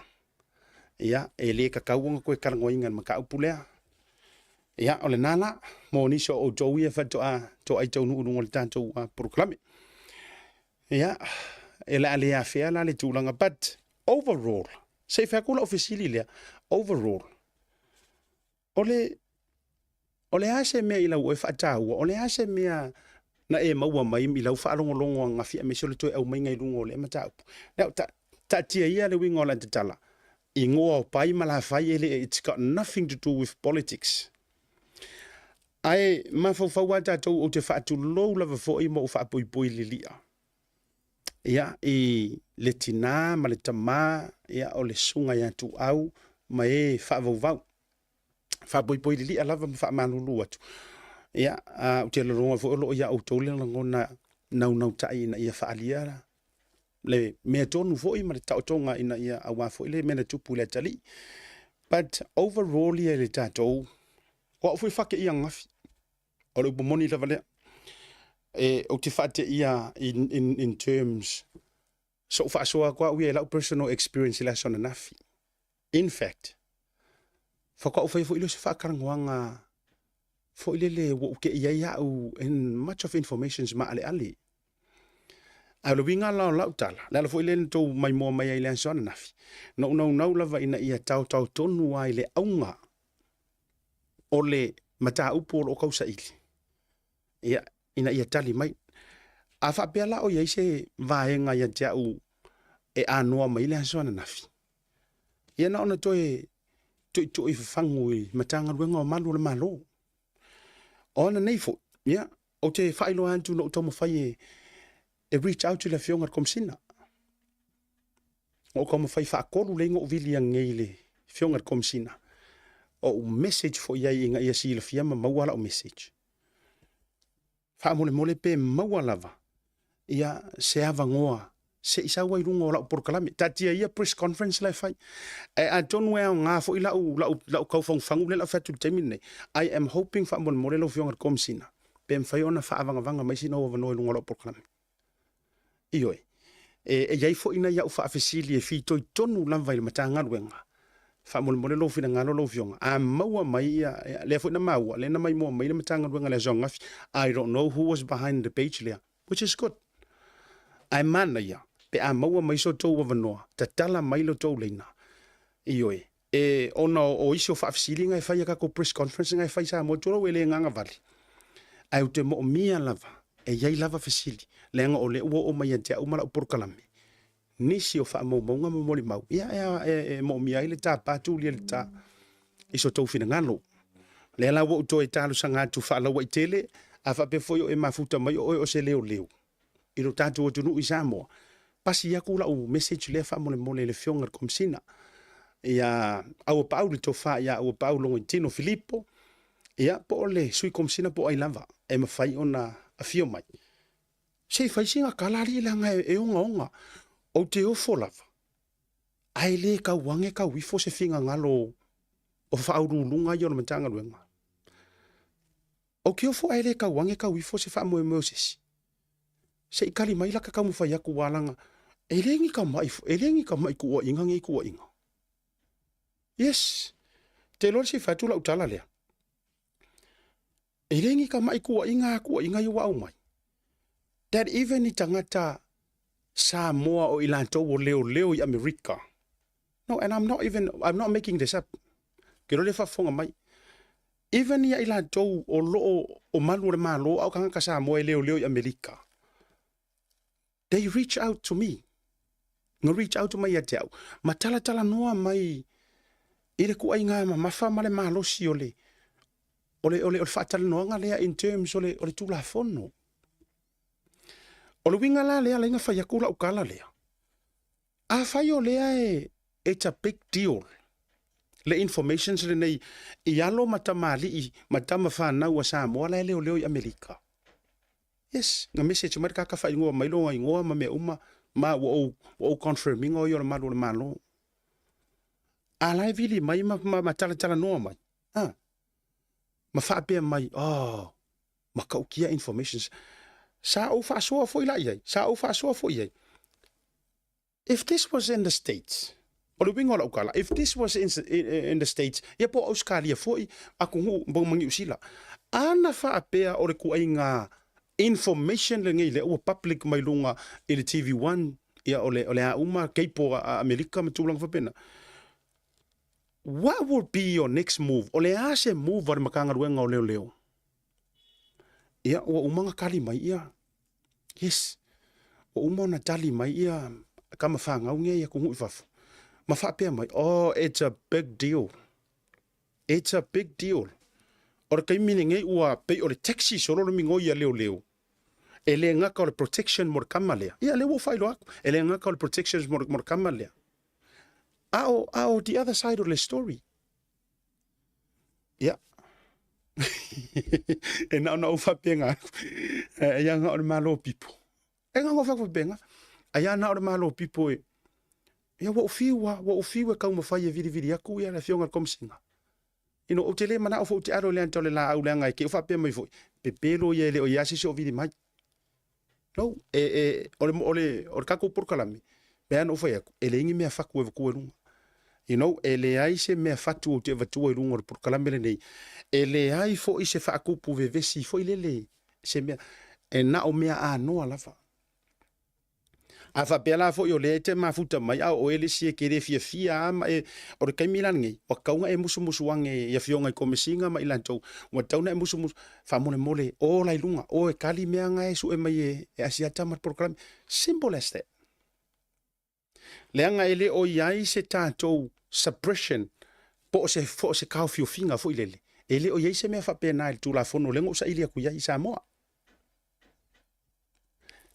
Ia e le kakauanga koe karangoinga maka upu lea. Ia o le nana, mo niso o tau ia whato a to ai tau nuurunga le tātou a proklame. Ia, e la alea whea la le tūlanga, but overall, se whakula ofisili lea, overall, ole ase mea i lau e whaataua, ole ase mea na e maua mai i lau whaalongolongo ngā whia me sole toi au mai ngai lungo le mataupu. Now, ta tia ia le wingo la te tala. I ngoa o pai mala whai ele, it's got nothing to do with politics. Ai, mawhau tātou o te whaatu lou lava fo i mo o whaapoi li lia. Ia, i le tina, ma le tamā, ia o le sunga ia tu au, ma e whaavau. Whaapoi li lia lava ma whaamalulu atu. Ia, o te laronga fo olo ia o tole langona nau tai ina ia whaaliara. Le mea tonu fo i ma le tautonga ina ia awa fo i le mena tupu le tali. But overall ia le tātou, o fui whake ia ngafi. O le upamoni lava lea. O te whate ia in terms, so whaasoa kwa ui e lau personal experience ila sona nafi. In fact, whakao whai fo ilo se whakarangoanga fo ilele wo ke ia au in much of informations ma ale. A lo winga lau tala. La fo ilele to mai mo mai ile sona nafi. No lava ina ia tau tonu ai le aunga. O le mata upo o kausa ili. Ia ina ia tali mai. A whapea la o ia se vaenga ia te au e anoa mai le sona nafi. Ia na ona toi whangu i matanga ruenga o malu le malo. Ona nei fo, ia, o te whailo antu no tomo whai e reach out to le fionga komsina. O komo whai whaakolu le ingo vili a ngei le fionga komsina. O message fo iai inga ia si le fiama mauala o message. Whaamole pe maualava. Ia se avangoa. Se isa wai runga o lau porkalame. Tatia ia press conference lai whai. A tonu ea o ngā fo i lau kauwhangu le lau whatu temine. I am hoping whaamole mole lau fionga komsina. Pe mwhai ona whaavanga mai sina o vanoi runga lau porkalame. Ioi. E iai fo ina ia ufa afesili e fitoi tonu lamva i matanga ruenga. Whaamole lau fina ngalo lau fionga. A maua mai ia, lea fo ina maua, lea na mai mua mai na matanga ruenga lea zonga. I don't know who was behind the page lea, which is good. Ai mana ia. Pe a maua mai so tau wavanoa, ta tala mai lo tau leina. Ioi. E ona o isi o whaafisili ngai whai a kako press conference ngai whai sa mo toro e le nganga vali. ai o te mo mia lava e yai lava fesili lenga o le o mai te umala o porkalame nisi o fa mo nga mo moli mau ia e mo mia ile ta patu le ta iso tau fina ngalo le la wo to e talo sanga tu fa la wa tele a fa pe foi o e mafuta mai o se leo i lo tatu o tunu i Samoa pasi ia kula o message le fa mo le fionga komsina ia au Paulo to fa ia au Paulo Tino Filippo ia po le sui komsina po ai lava e ma fai ona a fio mai sei fai singa kalari langa e onga o te ofo lava ai le ka wange ka wifo se finga ngalo o fa auru lunga yo no matanga luenga o ke ofo ai le ka wange ka wifo se fa mo moses sei kali mai la ka mu fai aku walanga elengi ka mai ku o inga ngi ku o inga yes te lo si fatula utala le elengi ka mai ku o inga yo wa mai that even ni tangata Samoa o ilanto o leo i America. No, and I'm not making this up. Kero le fa fonga mai. Even i ilanto o lo o malu le malo au kanga ka Samoa leo i America. They reach out to me. No reach out to my yatau. Matala noa mai. Ire ku ai nga mafa male malo si ole. Ole fatala noa nga lea in terms ole tula fono. O le winga la lea inga fai akula ukala lea. A fai o lea it's a big deal. Le information le nei i alo matamali i matama whanau a Samoa la leo i Amerika. Yes, nga message marika ka fai ngoa mailo ngoa ma me uma ma o confirming o yo le malo. A lai vili mai ma tala noa mai. Ma whaapea mai, ma kaukia informations. Sa o fa so fo ila ye sa o fa so fo ye if this was in the States o le winga o kala if this was in the States ye po Australia foi aku ngu bo mangi usila ana fa apea o le kuinga information le ngai le o public mai lunga i le TV1 ia o le a uma keipo a America matulang fa pena what would be your next move o le ase move var makanga ruenga o leo ia o umanga kali mai ia. Yes. O umona tali mai ia kama whanga unge ia kungu ifafu. Ma whapea mai, it's a big deal. It's a big deal. Ora kai mine ngai ua pei o le taxi solo lo mingo ia leo. E le ngaka o le protection mor kamalea. Ia le wo whailo aku. E le ngaka o le protection mor kamalea. Ao the other side of the story. Ia. E na uwhapea ngā. E nga o le malo pipo. E nga whakawhapea ngā. Ai ana o le malo pipo e. Ia wa ufiwa kau mawhai e viri aku ia le fionga komsinga. Ino o te le mana o fo te aro le anto le la au le ngai ke whapea mai fo. Pepelo ia le o iasi so viri mai. No, ole kako porkalami. Pe ana o whai aku. E le ingi mea whaku e waku e runga. E le ai se mea fatu o te vatua i runga o le porkalami le nei. E le ai fo i se whaakupu vevesi fo i le se mea. E na o mea a noa lafa. A whapea la fo i o le te mafuta mai au o ele si e kere fia ama e o re kai milan ngai. O kaunga e musu wange ia fionga i komisinga ma ilantou. Wa tauna e musu whamole o lai lunga. O e kali mea ngai su e mai e asiata mat program. Simple as that. Leanga ele o iai se tātou suppression po se kau fio finga fo ilele. Ele o iai se mea whapea na il tūla fono lengo sa ilia kuia i Samoa.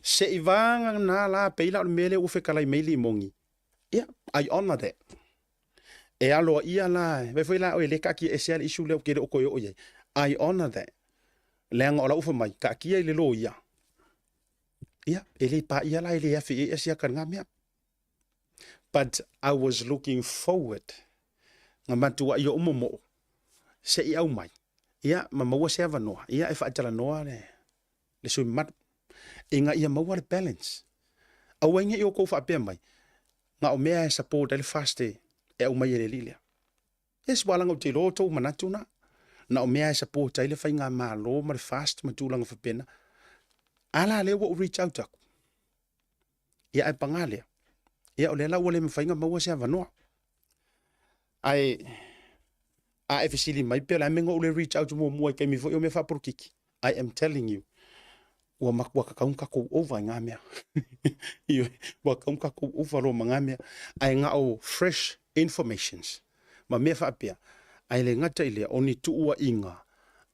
Se i vanga na la peila o mele ufe kalai meili mongi. Yeah, I honor that. E aloa ia la, me foi la o ele kaki e seal isu leo kere o koe o iai. I honor that. Leanga o la ufa mai, ka kia i le lo ia. Ia, ele pa ia la ele afi e asia kan ngā mea. But I was looking forward. Ngā matua i o umomo. Se i au mai. Ia, ma maua se ava noa. Ia, e whaatala noa le sui matu. Inga ia maua le balance. Au inga i o kou whaapea mai. Ngā o mea e support ele faste e au mai ele lilia. Yes, walanga o te loto manatu na. Na o mea e support ele whai ngā maa lo ma le fast ma tūlanga whapena. Ala leo o reach out aku. Ia e pangalea. Ia o le la wale me whai ngā maua se ava noa. Ai... A e fesili mai pe la mengo le reach out mo mo kai mi fo yo me fa por kiki. I am telling you. Ua makua kakaunga kou over ngā mea. Iwe, ua kaunga kou over ro ngā mea. Ai ngā o fresh informations. Ma mea whaapea. Ai le ngata ilea o ni tuua inga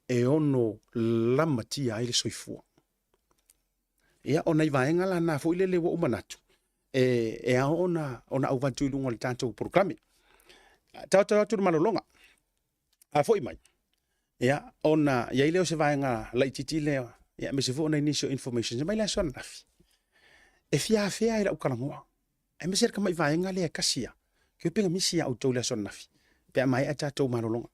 e ono lamatia ai le soifua. Ia ona i vaenga la nā fo ilele wa umanatu. E a ona au vantu ilunga le tātou programe. Tātou atu malolonga. A fo imai. Ia ona ia ileo se vaenga la ititi leo. Ia me se fo na initial information. Mai la sona nafi. E fia fea ila ukalangoa. E me se ka mai vaenga le kasia. Ke penga misi au tau le sona nafi. Pe mai a tātou malolonga.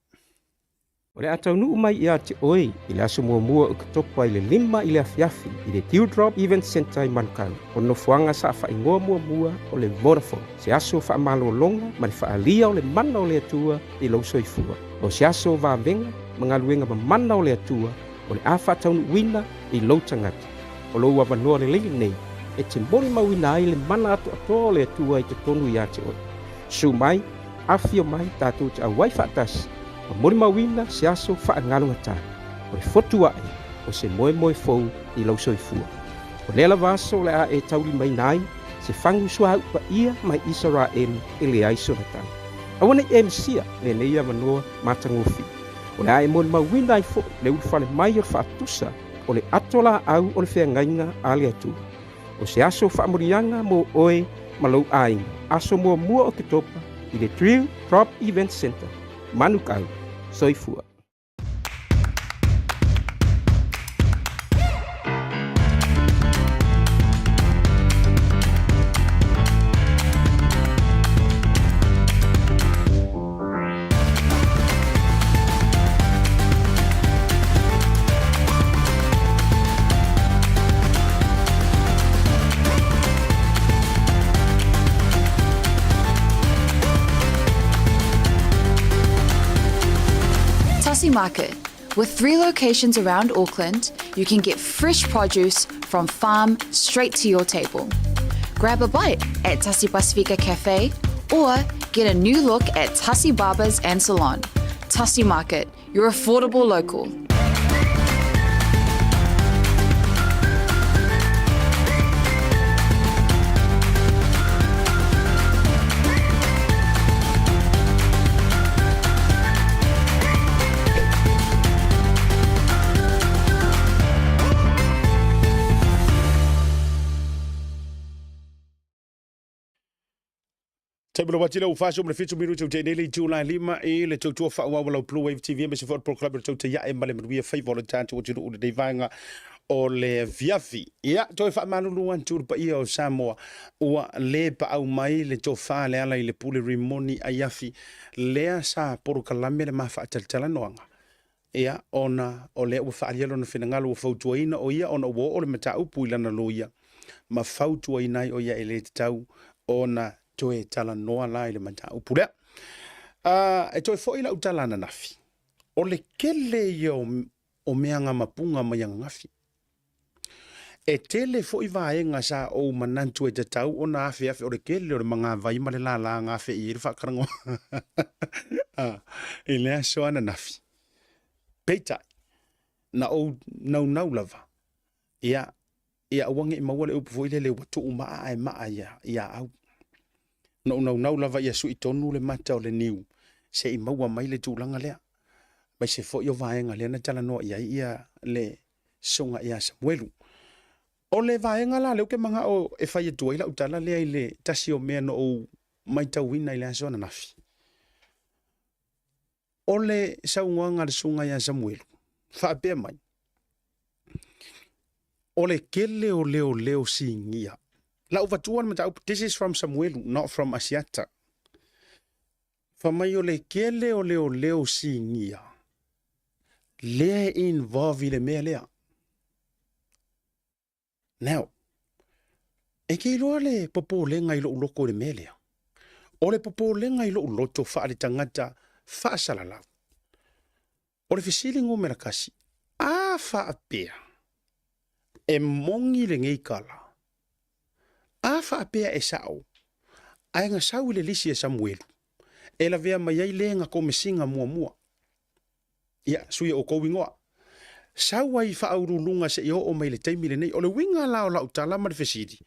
O le atau nuu mai ia te oi i le aso muamua o katopo ai le 5 i le afiafi i le Teardrop Event Center i Manukau. O nofuanga sa whaingoa muamua o le Vodafone. Se aso whaamalolonga ma le whaalia o le mana o le atua i lau soifua. O se aso vāvenga mangaluenga ma mana o le atua o le a whataunu wina i lau tangata. O lau awanoa le lengi nei e te mori mawina ai le mana atu atoa o le atua i te tonu ia te oi. Su mai, afio mai tātou te awai whaatasi. O mori mawina se aso whaangalunga tā. O le fotu ai o se moe fou i lau soifua. O le ala vaso le a e tauli mai nai se whangu sua upa ia mai Israel e le aiso na tau. Awana i emsia le neia manoa matangofi. O le a e mori mawina ai fo le ulfale mai o le whaatusa o le atola au o le whengainga a le atu. O se aso whaamorianga mo oe malau ainga. Aso mua o ke topa i le Teardrop Event Center. Manukau, soifua. Tasi Market. With 3 locations around Auckland, you can get fresh produce from farm straight to your table. Grab a bite at Tasi Pacifica Cafe or get a new look at Tasi Barbers and Salon. Tasi Market, your affordable local. Table wati la ufaso mle fitu miru tau tenele July 5 e le tau tua whaua wala Bluwave TV me se fort pro club tau te A'E male mruia fai volunteer o tiro ule deivanga o le viafi. Ia, toi wha manulu an Maota O Samoa ua le pa au mai le tau wha le ala i le pule rimoni a iafi lea sa poro kalame le mafa ataltala noanga. Ia, ona o le ua wha alialo na whenangalo ua fautua ina o ia ona ua o le mata upu ilana lo ia ma fautua inai o ia e le tau ona toe tala noa la ile mata upulea. E toe fo ila utala na nafi. O le kele yo o meanga mapunga mayanga ngafi. E tele fo i vaenga sa o manantu e te tau o na afi o le kele o le mga vai ma le la la ngafi i le whakarango. I lea soa na nafi. Peitai. Na o nau lava. Ia awange i maua le upu fo ile le watu umaa e maa ia au. Nau lava ia sui tonu le mata o le niu. Se i maua mai le tūlanga lea. Mai se fo i o vaenga lea na tala noa ia le songa ia Samuelu. O le vaenga la leo ke manga o e whai atua ila utala lea i le tasi o mea no o mai tauina i le asona nafi. O le saunga le songa ia Samuelu. Whaapea mai. O le kele o leo si ngia. La uvatuan mata this is from Samuelu, not from Asiata. Famai o le kele o leo si ngia. Lea involve le mea lea. Now, e ke iloa le popo lenga ilo uloko le mea lea. O le popo lenga ilo uloto wha le tangata wha salalau. O le fisilingo mera kasi. A wha apea. E mongi le ngeikala. A whaapea e sao. Ai ngā sau le lisi e Samuelu. E la vea mai ai le ngā komisinga mua. Ia, suia o kou ingoa. Sau ai whaurulunga se o mai le taimi le nei, o le winga la o la utala ma le fesiri.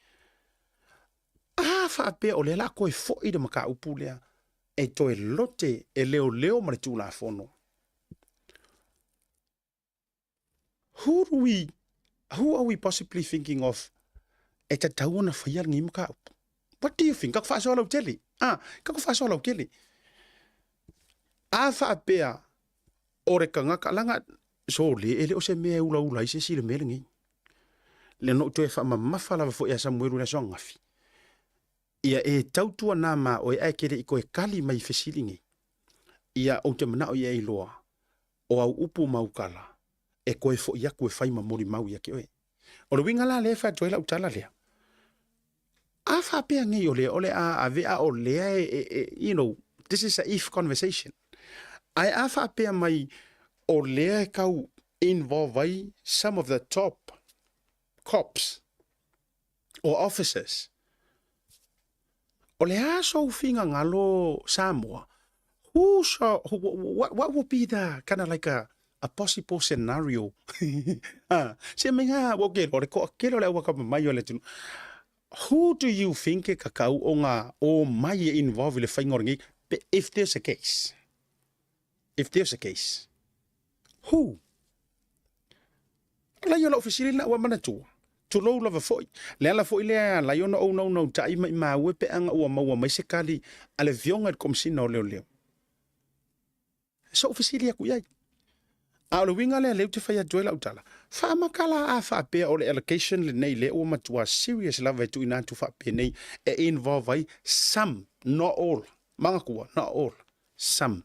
Whaapea o le la koe fo i de maka upu lea, e toe lote e leo ma le tūla fono. Who are we possibly thinking of e ta tauna whaiar ngi maka upu? What do you think? Kako whaasoa lau tele? Kako whaasoa lau kele? Whaapea o re kangaka langa so le ele o se mea ula i se si le mele ngi. Le no toe wha mamawha lawa fo ea Samuelu na so ngafi. Ia e tautua nā mā o e kere i koe kali mai fesilingi. Ia o te mana o ia i loa. O au upu maukala. E koe fo ia koe whaima mori mau ia ke oe. O le winga la le wha toela utala lea. A whapea ngi o le a vea o lea you know, this is a if conversation. Ai a whapea mai o lea kau involve ai some of the top cops or officers. O le aso finga ngalo Samoa. What would be the kind of like a possible scenario? Se menga woke o le ko kelo le waka mai o le tunu. Who do you think kakau o ngā o mai involve le whaingoringi? If there's a case. If there's a case. Who? La yo lo ofisili na wa manatua. To low lava foi. Le ala foi le la yo no tai mai ma we pe anga o ma mai se kali ale vionga kom sina o leo. So ofisili ku yai. A lo winga le te fai joela utala. Fa makala a fa pe o le allocation le nei le o matua serious lava tu ina tu fa pe nei e involve ai some, not all. Manga kuwa, not all. Some.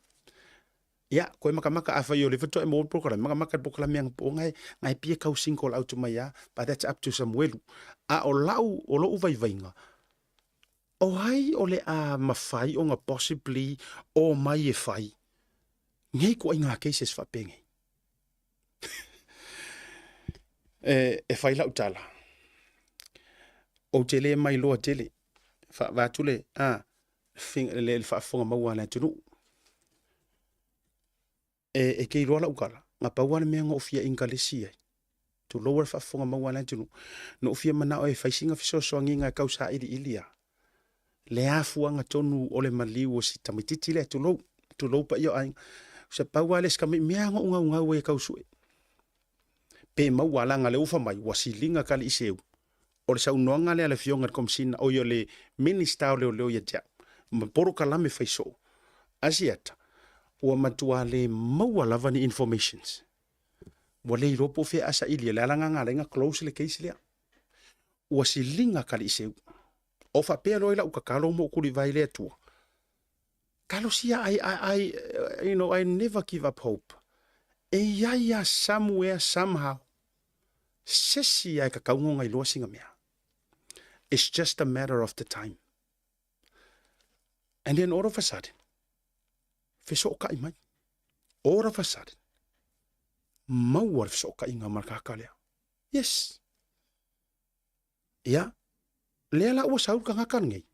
Ya, koe makamaka a whai o le whato e mō program, makamaka pokala meang po ngai pia kau sinko lau tu mai a, but that's up to Samuelu. A o lau, o lo uvai vainga. O hai o le a mawhai o nga possibly o mai e whai. Ngai ko ai ngā cases whapengi. E whai lau tala. O tele mai loa tele. Whatule, le whaafonga maua na tunu. E kei roa la ukala. Nga pauana mea ngā ofia ingalesi ai. Tu lower whaafonga maua na tunu. No ofia mana o e whaisinga fisoso angi ngā kausa ilia. Le afua nga tonu o le maliu o si tamititi le tu lou pa io ai. Sa paua le skami mea unga ue kausue. Pe maua la nga le ufa mai wasilinga kali iseu. O le saunoanga le ale fionga komsina o yo le minister o leo ya tia. Maporo kalame whaiso. Asiata. Ua matua le maua lava ni informations. Ua le iropo fea asa ilia le alanga ngā renga close le case lea. Ua si linga kali iseu. O whapea loila uka kalo mo kuri vai lea tua. Kalo sia I never give up hope. E iaia somewhere somehow. Sesi ai ka kaungo ngai loa singa mea. It's just a matter of the time. And then all of a sudden, fesoka i mai. All of a sudden, mauar fesoka i ngā maraka lea. Yes. Ia, lea la ua saur ka ngakan ngai.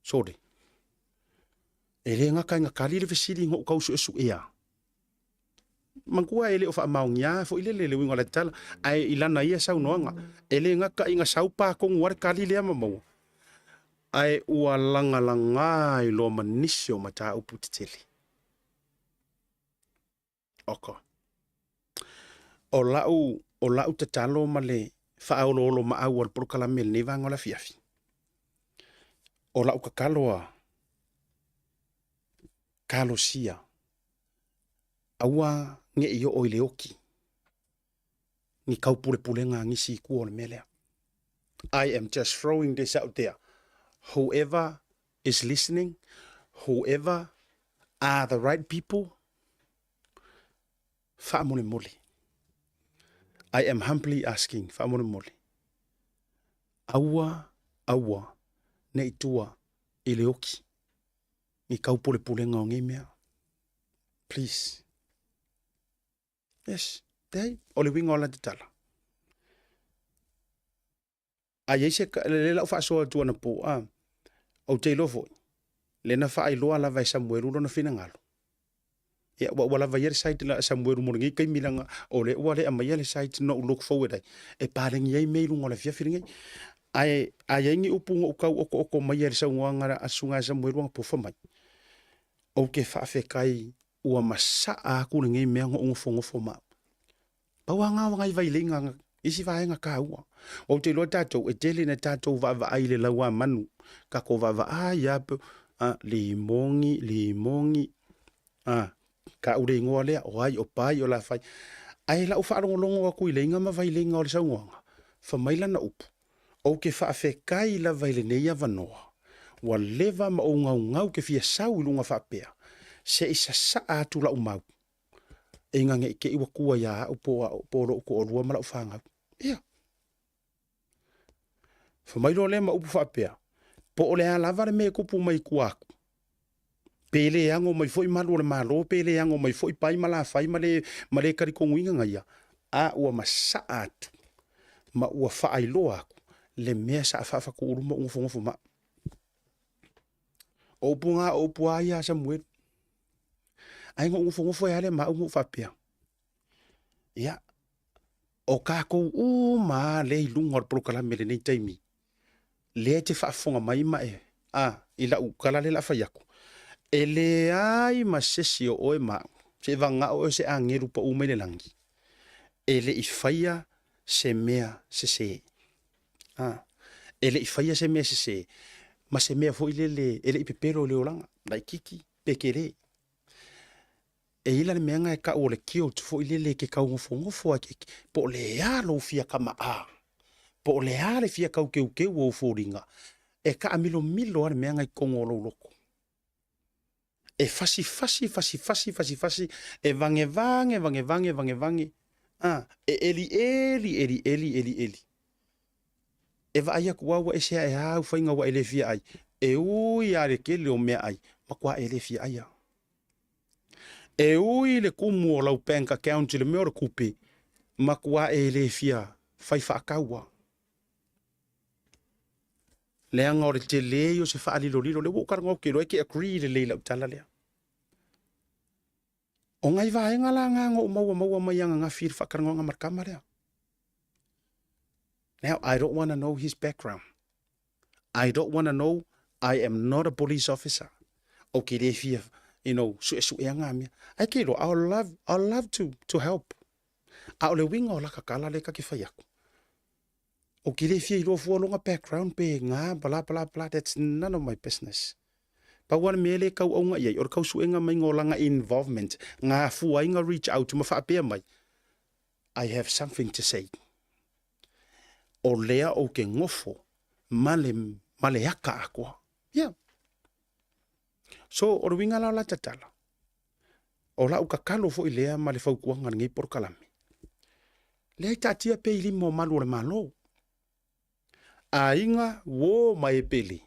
Sode. E le ngaka ngā kali le fesiri ngō kausu esu ea. Mangkua ele o wha maungia, fo ile le winga le tala. Ai ilana ia sau noanga. Ele ngaka inga sau pa kong ware kali lea mamau. Ai ua langa i lo manisio mata upu titeli. Oko. O lau te talo ma le whaololo ma au al porukala mele ne vanga la fiafi. O lau kakaloa kalo sia. Aua nge iyo oile oki. Ni kaupule pulenga ngisi kuo le melea. I am just throwing this out there. Whoever is listening, whoever are the right people, whaamole mole. I am humbly asking, whaamole mole. Aua, ne itua ile oki. Ni kaupule pulenga o ngemea. Please. Yes, dai, ole winga ola te tala. A yeise le lau whaasoa tuana po, au te lofo. Le na wha ai loa la vai Samuelu na whina ngalo. ia wala vai site la Samuel mo ngi kai milanga ole wale ama ia le site no look forward e palengi ai meilu ngola fia firinga ai ngi upunga ukau oko mai ia sa nganga asunga Samuel wang pofa mai o ke fa fe kai ua masa a ku ngi me ngo ngofo ma pawanga ngai vai lenga isi vai nga ka ua o te lo tato e tele na tato va ai le lawa manu ka ko va ya limongi ka ure ngoa lea o ai o pai o la fai ai la ufa longo ku ile nga ma vai lenga o le saunga fa mai la na upu o ke fa fe kai la vai le nei avanoa wa leva ma o ngau ke fia sau lunga fa pea se isa sa atu la umau e nga nge ke iwa kua ya po ro ko o ma la ufanga ia fa mai lo le ma upu fa pea po o le ala vare me kupu mai kuaku pele yango mai foi malu le malo pele yango mai foi pai mala fai male kari konguinga ngaia a ua masaat ma ua fai loa le mesa fa ko uruma ngofo ma o pua ya Samuel ai ngofo ya le ma u fa pia ya o ka ko u ma le lungor prokala mele nei taimi le te fa fonga mai mai ila u kala le la fa yaku ele ai masesi o e ma se vanga o se angeru pa umele langi ele I faia se mea se ele I faia se mea se ma se mea fo ile ele I pepero le olanga dai kiki pekere e ila le menga e ka o le kio tu fo ile ke ka ngofo po le ya lo fia kama po le ya le fia ka ke o fo ringa e ka amilo milo le menga I kongo lo loko e fasi e vange e eli e va ia kuwa e se e ha fainga wa ele fia ai e ui are ke le o mea ai ma kwa ele fia ai e ui le kumu o lau bank account le mea o kupe ma kwa ele fia fai fa kawa le anga o le te leo se fa lilo le wukar ngau ke ke agree le leila utala lea o ngai vai ngala ngango maua mai anga ngafir fa karango ngamar kamarea. Now I don't want to know his background. I don't want to know. I am not a police officer. Okay, they fear, su anga mi. I kilo I'll love to help. I'll le winga o la kakala le ka ki fayaku. Okay, they fear lo fo longa background pe nga bla bla bla, that's none of my business. Pa wan mele kau onga ye or kau suenga mai ngolanga involvement nga fuainga reach out to mafa pe mai. I have something to say. O lea o ke ngofo male haka akwa. Yeah. So o winga la tatala. O la uka kalo fo ilea male fau kuanga ngi por kalami. Lea tatia pe ili mo malu le malo. Ainga wo mai peli.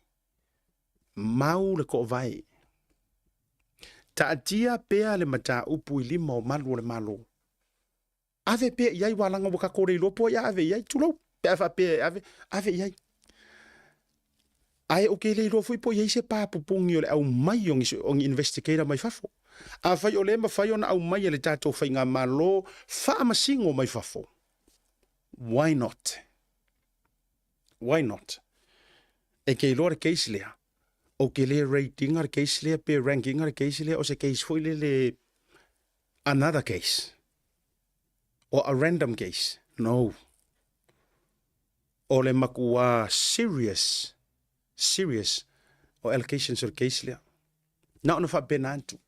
Mau le ko vai. Tatia pea le mata upu ili mo malu le malo. Ave pe yai walanga waka kore lopo ya ave yai tulo. Pe pe ave yai. Ai okay le ro foi po yai se pa pupungi ole au mai on investigator mai fafo. A fai ole ma fai ona au mai le tato fai nga malo fa masingo mai fafo. Why not? Why not? E ke lor case lea. O ke le rating ar case lea pe ranking ar case lea o se case foi le another case. Or a random case. No. O le makua serious o allocations or case lea. Na ona fa penantu.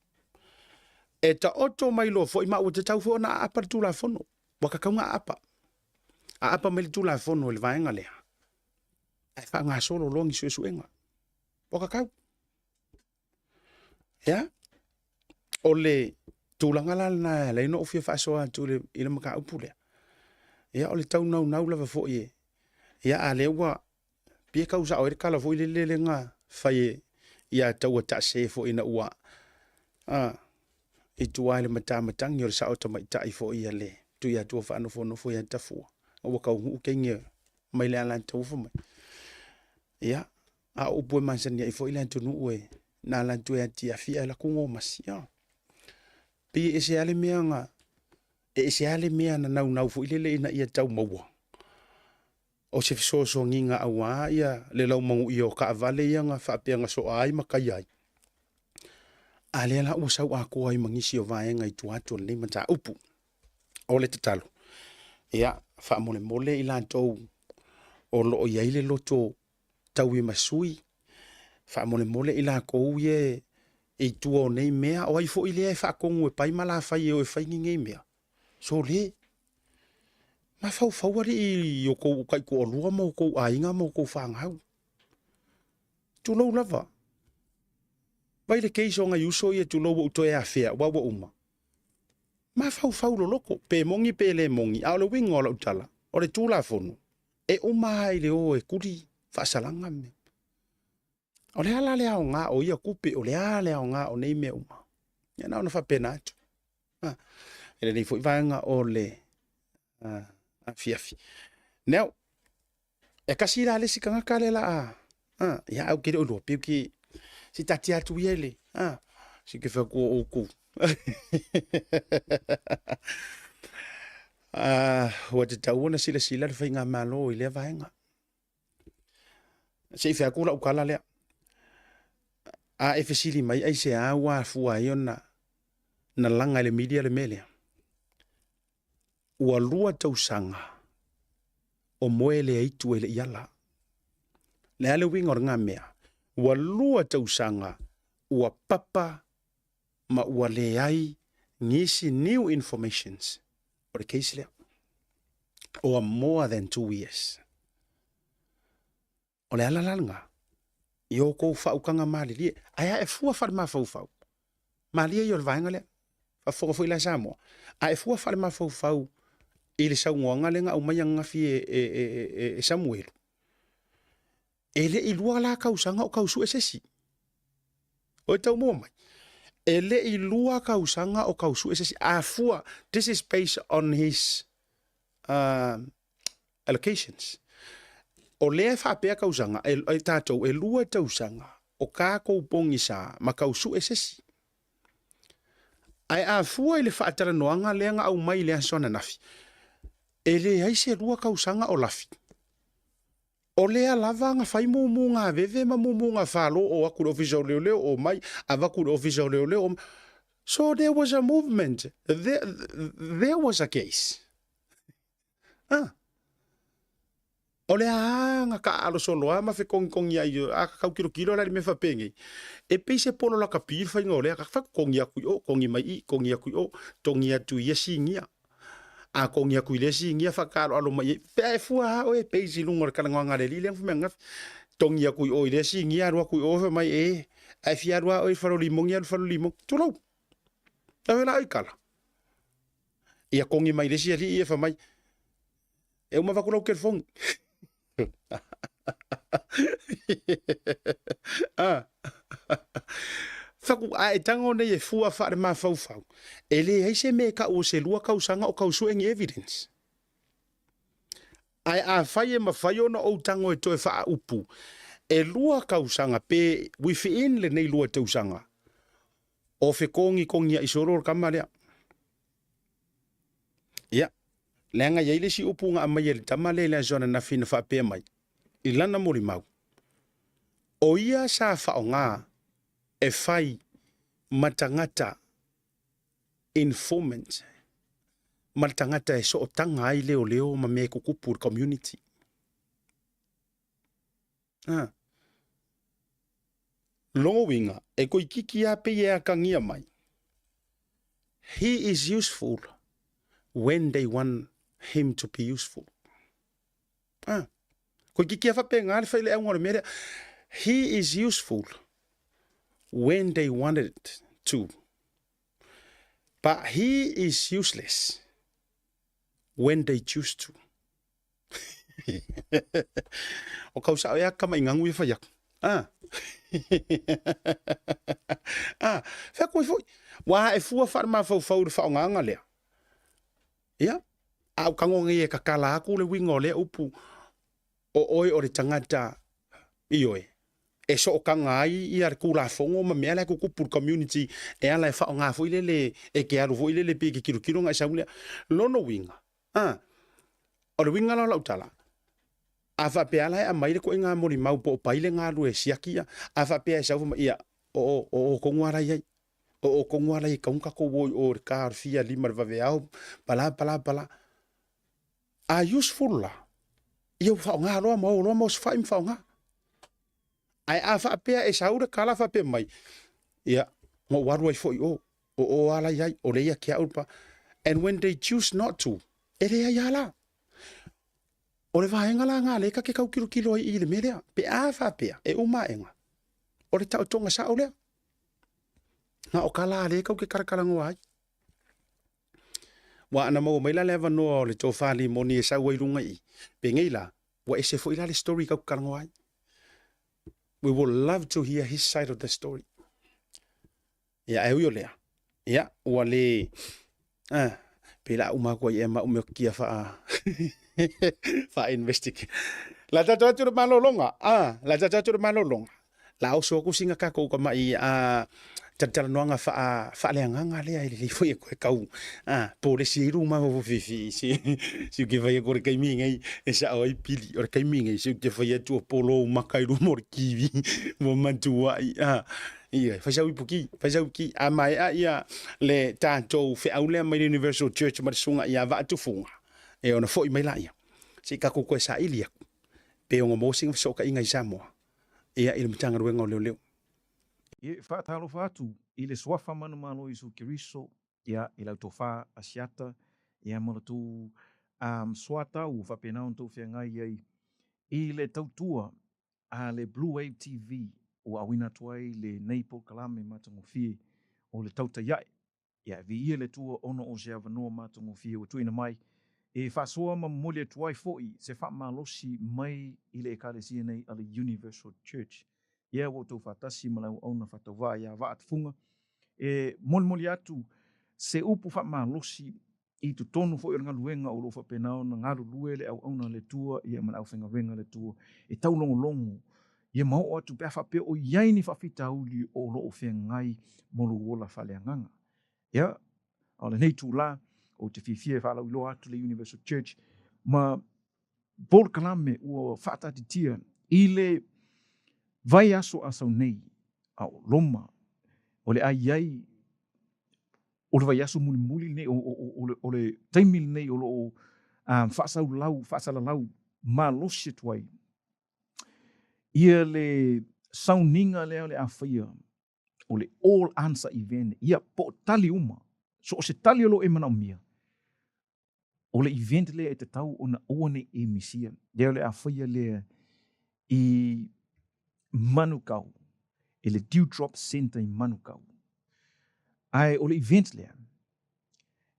E ta oto mai lo fo ima o te tau fo na apa tu la fono. Waka kaunga apa. A apa mai tu la fono le vaenga lea. Ai fa nga solo longi suenga. Waka kau. Ya? Ole tulanga la na le no fia fa so tu le ina maka upule. Ya ole tau nau lava fo ye. Ya ale wa pia kausa o kala fo le nga fai ya tau ta se fo ina ua. I tuai le matamatang yor sa auto mai tai fo ia le. Tu ya tu fa no fo ya tafu. O ka u kenye mai le ala tu fo mai. Ya. A upu mansan ya ifo ila tu nu na la tu ya tia fi ala kungo masia. Pi e se ale mea nga. E se ale mea na nau fu ilele ina ia tau maua. O se fisoso nginga awa ia le lau mangu i o ka avale ia nga whaapea nga so ai makai ai. A le ala ua sau a koa i mangisi o vaenga i tuatu le neima ta upu. O le tatalo. Ia, wha mole mole i lantou o loo iaile loto tau i masui. Wha mole mole i la kou ye e tua o nei mea o ai fo i lea e wha kongu e pai mala whai e o e whai ngei mea. So le, ma fau ari i o kou kai ko o lua mo kou ainga mo kou whangau. Tu lau lava. Vai le keiso nga yuso i e tu lau o utoe a whea, wawa uma. Ma fau lo loko, pe mongi pe le mongi, a o le winga o la utala, o le tūla fono. E uma i le o e kuri, whaasalanga me. O le ala le ao ngā o ia kupe, o le ala le ao ngā o nei mea uma. Ia na ona whapena atu. Ele nei fwoi vanga o le fiafi. Now, e kasi la le si kanga kale la ia au kere o lo piu ki si tati atu iele. Si ke whakua o ku. Wa te tau ona sila le whainga malo i lea vaenga. Se i whakula ukala lea. E fesili mai ai se awa fua iona na langa le media le melea. Ua lua tausanga o moe le aitu e le iala. Le ale winga o ngā mea. Ua lua tausanga ua papa ma ua le ai ngisi new informations. O le case lea. O more than 2 years. O le ala langa. I o kou whaukanga mali lie. Aia e fua whare ma fau. Mali e o le vaenga lea. Whafonga fui la Samoa. A e fua whare ma fau. I le saungoanga le nga au mai ngafi e Samuel. E le i lua la kausanga o kausu e sesi. O e tau mua mai. E le i lua kausanga o kausu e sesi. A fua, this is based on his allocations. O le e whapea kausanga, e tātou e lua tausanga o kākou pongi sa ma kausu e sesi. Ai a fua i le whaatara noanga le nga au mai le asona nafi. E le ai se lua kausanga o lafi. O lea lava nga whai mumu ngā veve ma mumu ngā whalo o aku official leo o mai avaku official leo. So there was a movement. There was a case. O lea nga ka alo solo ma fe kongi ai a kau kilo la me fa penge. E peise polo la kapir fa ngole ka fa kongi aku o kongi mai kongi aku o tongi atu yesingia. A kongi aku lesi ngia whakaro alo mai pe fua o e peisi lunga ka nga le lile fu menga tongi aku o lesi ngia ro aku o mai ai fia ro o faro limongia faro limong tulo ta vela ai kala ia kongi mai lesi ali e fa mai e uma va ko ke fong Faku a e tango nei e fua whaare ma fau. E le heise me ka o se lua kausanga o kausu engi evidence. Ai a whai e ma whai ona o tango e toe wha upu. E lua kausanga pe within le nei lua tausanga. O fe kongi a isoro kama lea. Ia. Leanga yeile si upu nga amai e le tamale le zona na fina wha pe mai. Ilana mori mau. O ia sa wha o ngā. E whai matangata informant. Matangata e so o tanga ai leo ma me kukupu community. Longo winga, e koi kiki a pe e a kangia mai. He is useful when they want him to be useful. Koi kiki a whape ngāre whaile au ngore mere. He is useful when they wanted to. But he is useless when they choose to. O kausa o ea kama ingangu i whaiak. Whea koe fwoi. Wa e fua wharma fau de whaonganga lea. Ia? Au kangongi e kakala aku le wingo lea upu o oi o re tangata i oe. e so ka ngai I ar kula fongo ma mele ko kupur community e ala e fa nga fo ile le e ke aru fo ile le pe ke kilo nga saule lono winga o le winga la utala a fa pe ala e mai ko nga mori mau po paile nga lu e siakia a fa pe sa fo ia o ko ngara ia o ko ngara I ka unka ko wo o ka fia lima va veao pala a useful la eu fa nga lo mo fa im fa nga ai a fa pe e saura kala fa pe mai ia mo waru ai foi o ala ia o le ia kia ulpa and when they choose not to ere ia la o le vaenga la nga le ka ke kau kilo I le merea pe a fa pe e uma enga o le tau tonga sa o le na o kala le kau ke karakala ngoi wa ana mo mai la leva no le to fali moni e sa wai lunga I pe ngeila wa ese foi la le story kau kala ngoi we would love to hear his side of the story ya e yo lea ya wale pela uma ko e ma ume kia fa fa investigate la tata tu malolonga la tata tu malolonga la o so ku singa ka ko mai tata noanga fa le nganga le ai le foi ko kau po le si ru ma vo fifi si ke vai ko ke mi ngai e sa oi pili o ke mi ngai si ke vai tu polo makai ru mor kiwi mo mantu ai ia fa sa uki a mai ia le tanto fe aule mai Universal Church ma sunga ia va tu funga e ona foi mai la ia si ka ko sa ilia pe o mo sing so ka inga Samoa ia il mtanga ruenga leo E whaatalo whātu, I le swafa manu malo I su kiriso, ia I lau tō whā asiata, ia mara tū swata u whapenao tō whiangai ai, I le tautua a le Bluwave TV, o awina tuai le Neipo Kalame matango fie, o le TAUTAI A'E, ia vi ia le tua ono o se avanoa matango fie, o tuina mai, e whasoa ma mole tuai foi, se wha malosi mai I le ekalesia nei a le Universal Church, ia wo tō whatasi malau au na whatawa ia wa atfunga. E moli atu se upu wha malosi I tu tonu fo I ngā luenga o lo whapenao na ngā lue le au na le tua ia man au whenga renga le tua. E tau longo ia mau atu pia whape o iaini whawhita uli o lo o whengai molu wola whaleanganga. Ia, o le nei tū la o te whiwhia whalau ilo atu le Universal Church ma Paul Kalame ua whaatatitia I le vai aso asau nei, au loma, o le ai, o le vai aso muli nei, o le taimili nei, o lo whaasala lau, ma losi tuai. Ia le sauninga leo le awhaia, o le all answer event, ia po tali uma, so o se tali olo e mana mia. O le event lea e te tau o na oane e misia, leo le awhaia lea I Manukau, e le Dewdrop Center I Manukau. Ai o le event lea,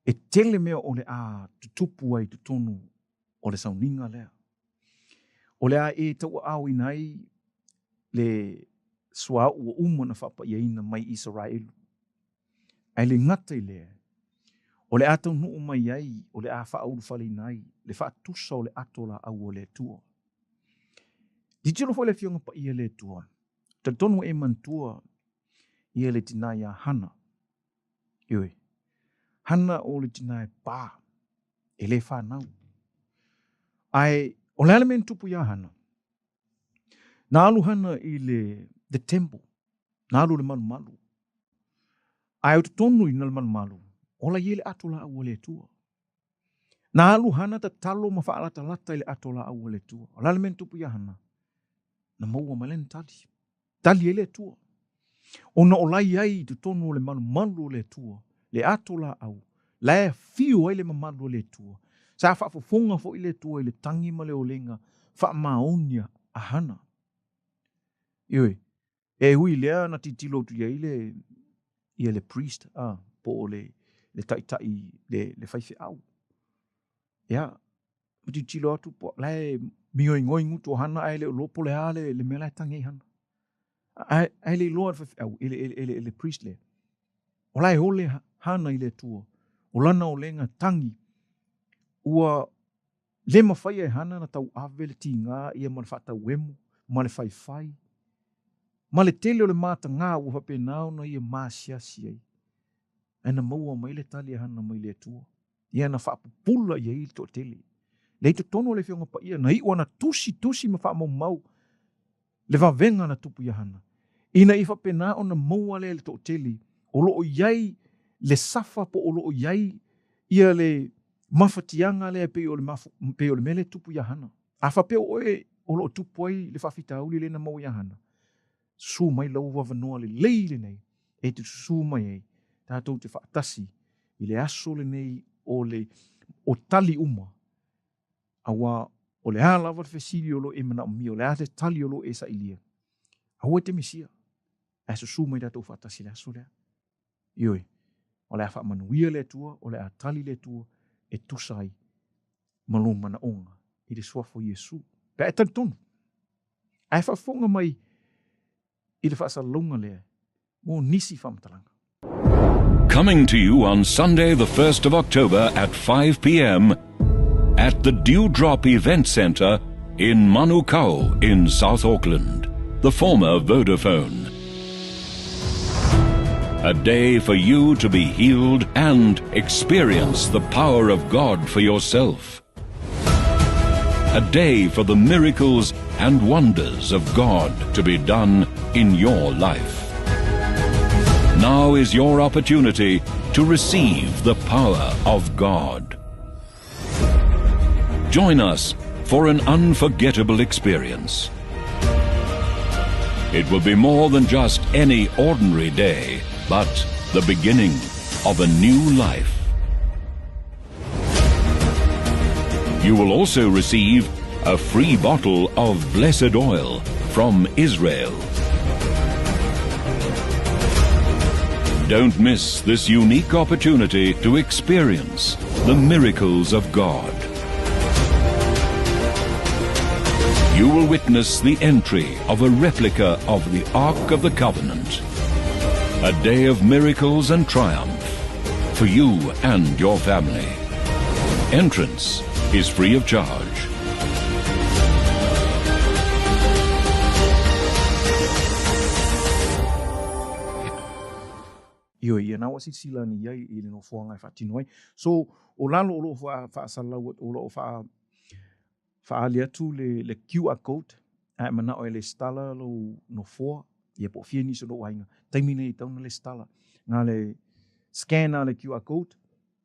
e tele mea o le a tutupu ai tutonu o le sauninga lea. O le a e tau au inai le sua ua umo na whapa iaina mai Israel. Ai le ngata I lea, o le atau nuu mai ai, o le a wha auru whale inai, le wha tusa o le atola au o le tua. Di tiro fo le fionga pa ia le tua. Ta tonu e mantua ia le tina ia hana. Iwe. Hana o le tina e pā. E le whanau. Ai, o le alamen tupu ia hana. Nā alu hana I le the temple. Nā alu le malu. Ai o te tonu I nal malu. Ola ia le atola au o le tua. Nā alu hana ta talo ma whaalata lata I le atola au o le tua. O le alamen tupu ia hana. Na maua malen tali. Tali ele tua. O na olai ai tu tonu le malu le tua. Le atola au. La fiu ai le mamalu le tua. Sa whaafofonga fo I le tua I le tangi ma le olenga. Wha maonia a hana. Ioi. E hui lea na titilo tu ia le priest. Po le taitai le whaife au. Ia. Ma titilo atu po. Lai mio ngoi ngutu hana ai le lopo le ale le mela tangi hana. Ai le loa au ele priest le. Olai ole hana I le tua. Olana o lenga tangi. Ua le mawhai ai hana na tau ave le tinga ia ma le whata wemu, ma le whai. Ma le tele o le matangā ua whapena ona ia māsiasi ai. Ana maua mai le tali hana mai le atua. Ia na whaapupula ia i to tele. Le te tono le whionga pa ia, na i wana tusi ma wha mau. Le wawenga na tupu ia hana. Ina i whapena ona maua le to tele, o loo iai le safa po o loo iai, ia le mawhatianga le pe o le mele tupu ia hana. A whapeo oe o loo tupu ai le whawhitauli le na mau ia hana. Su mai lau wawanoa le leile nei, e te su mai ei, tātou te whaatasi, i le aso le nei o tali uma, awa o le alawa fesili o lo e mana o mi, o le ate tali o lo e sa ilia. Awa te mesia, e su mai tātou whaatasi le aso lea. Ioi, o le awha manuia le tua, o le a tali le tua, e tusai, malo mana onga, i le suafo Iesu. Pea e tantonu, e whafonga mai, i le whaasalonga lea, mo nisi whamtalanga. Coming to you on Sunday the 1st of October at 5 p.m. at the Dewdrop Event Centre in Manukau in South Auckland, the former Vodafone. A day for you to be healed and experience the power of God for yourself. A day for the miracles and wonders of God to be done in your life. Now is your opportunity to receive the power of God. Join us for an unforgettable experience. It will be more than just any ordinary day, but the beginning of a new life. You will also receive a free bottle of blessed oil from Israel. Don't miss this unique opportunity to experience the miracles of God. You will witness the entry of a replica of the Ark of the Covenant. A day of miracles and triumph for you and your family. Entrance is free of charge. Io ia na wasi sila ni iai i le no fuanga e whatino ai. So, o lalo o lo whaasalau o lo whaali atu le QR code, a mana o le stala lo no fua, ia po fia ni so lo wainga. Taimine i tauna le stala. Ngā le scanner le QR code,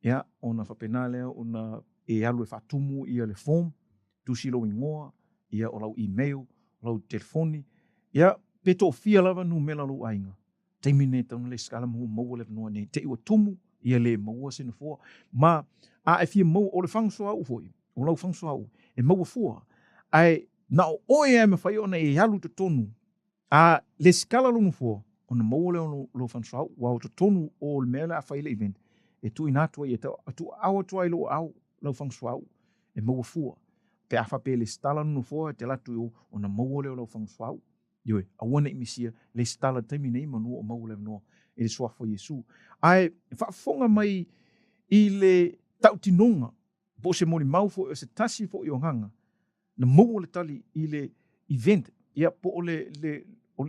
ia, ona whapena lea, ona e alu e whatumu ia le form, tusi lo ingoa, ia o lau email, o lau telefoni, ia, peto fia lava nu mela lo wainga. Taimine tauna le skala mau le noa nei, te iwa tumu, ia le maua sena fua, ma a e fia mau o le whangsoa au foi, o lau whangsoa au, e maua fua, ai na o oe e me whai ona e alu te tonu, a le skala lo fua, ona maua le lo whangsoa au, wa o te tonu o le mea le a whai le event, e tu inatua i e tu awa tua i lo au, lau whangsoa au, e maua fua, pe a whape le stala no fua, te latu o, ona maua le lau whangsoa au, Ioi, awana imisia le stala taimi nei manu o mau le noa e le soafo Iesu. Ai, whaafonga mai i le tautinonga, po se moni mau fo e se tasi fo i o nganga, na mau le tali i le event, ia po o le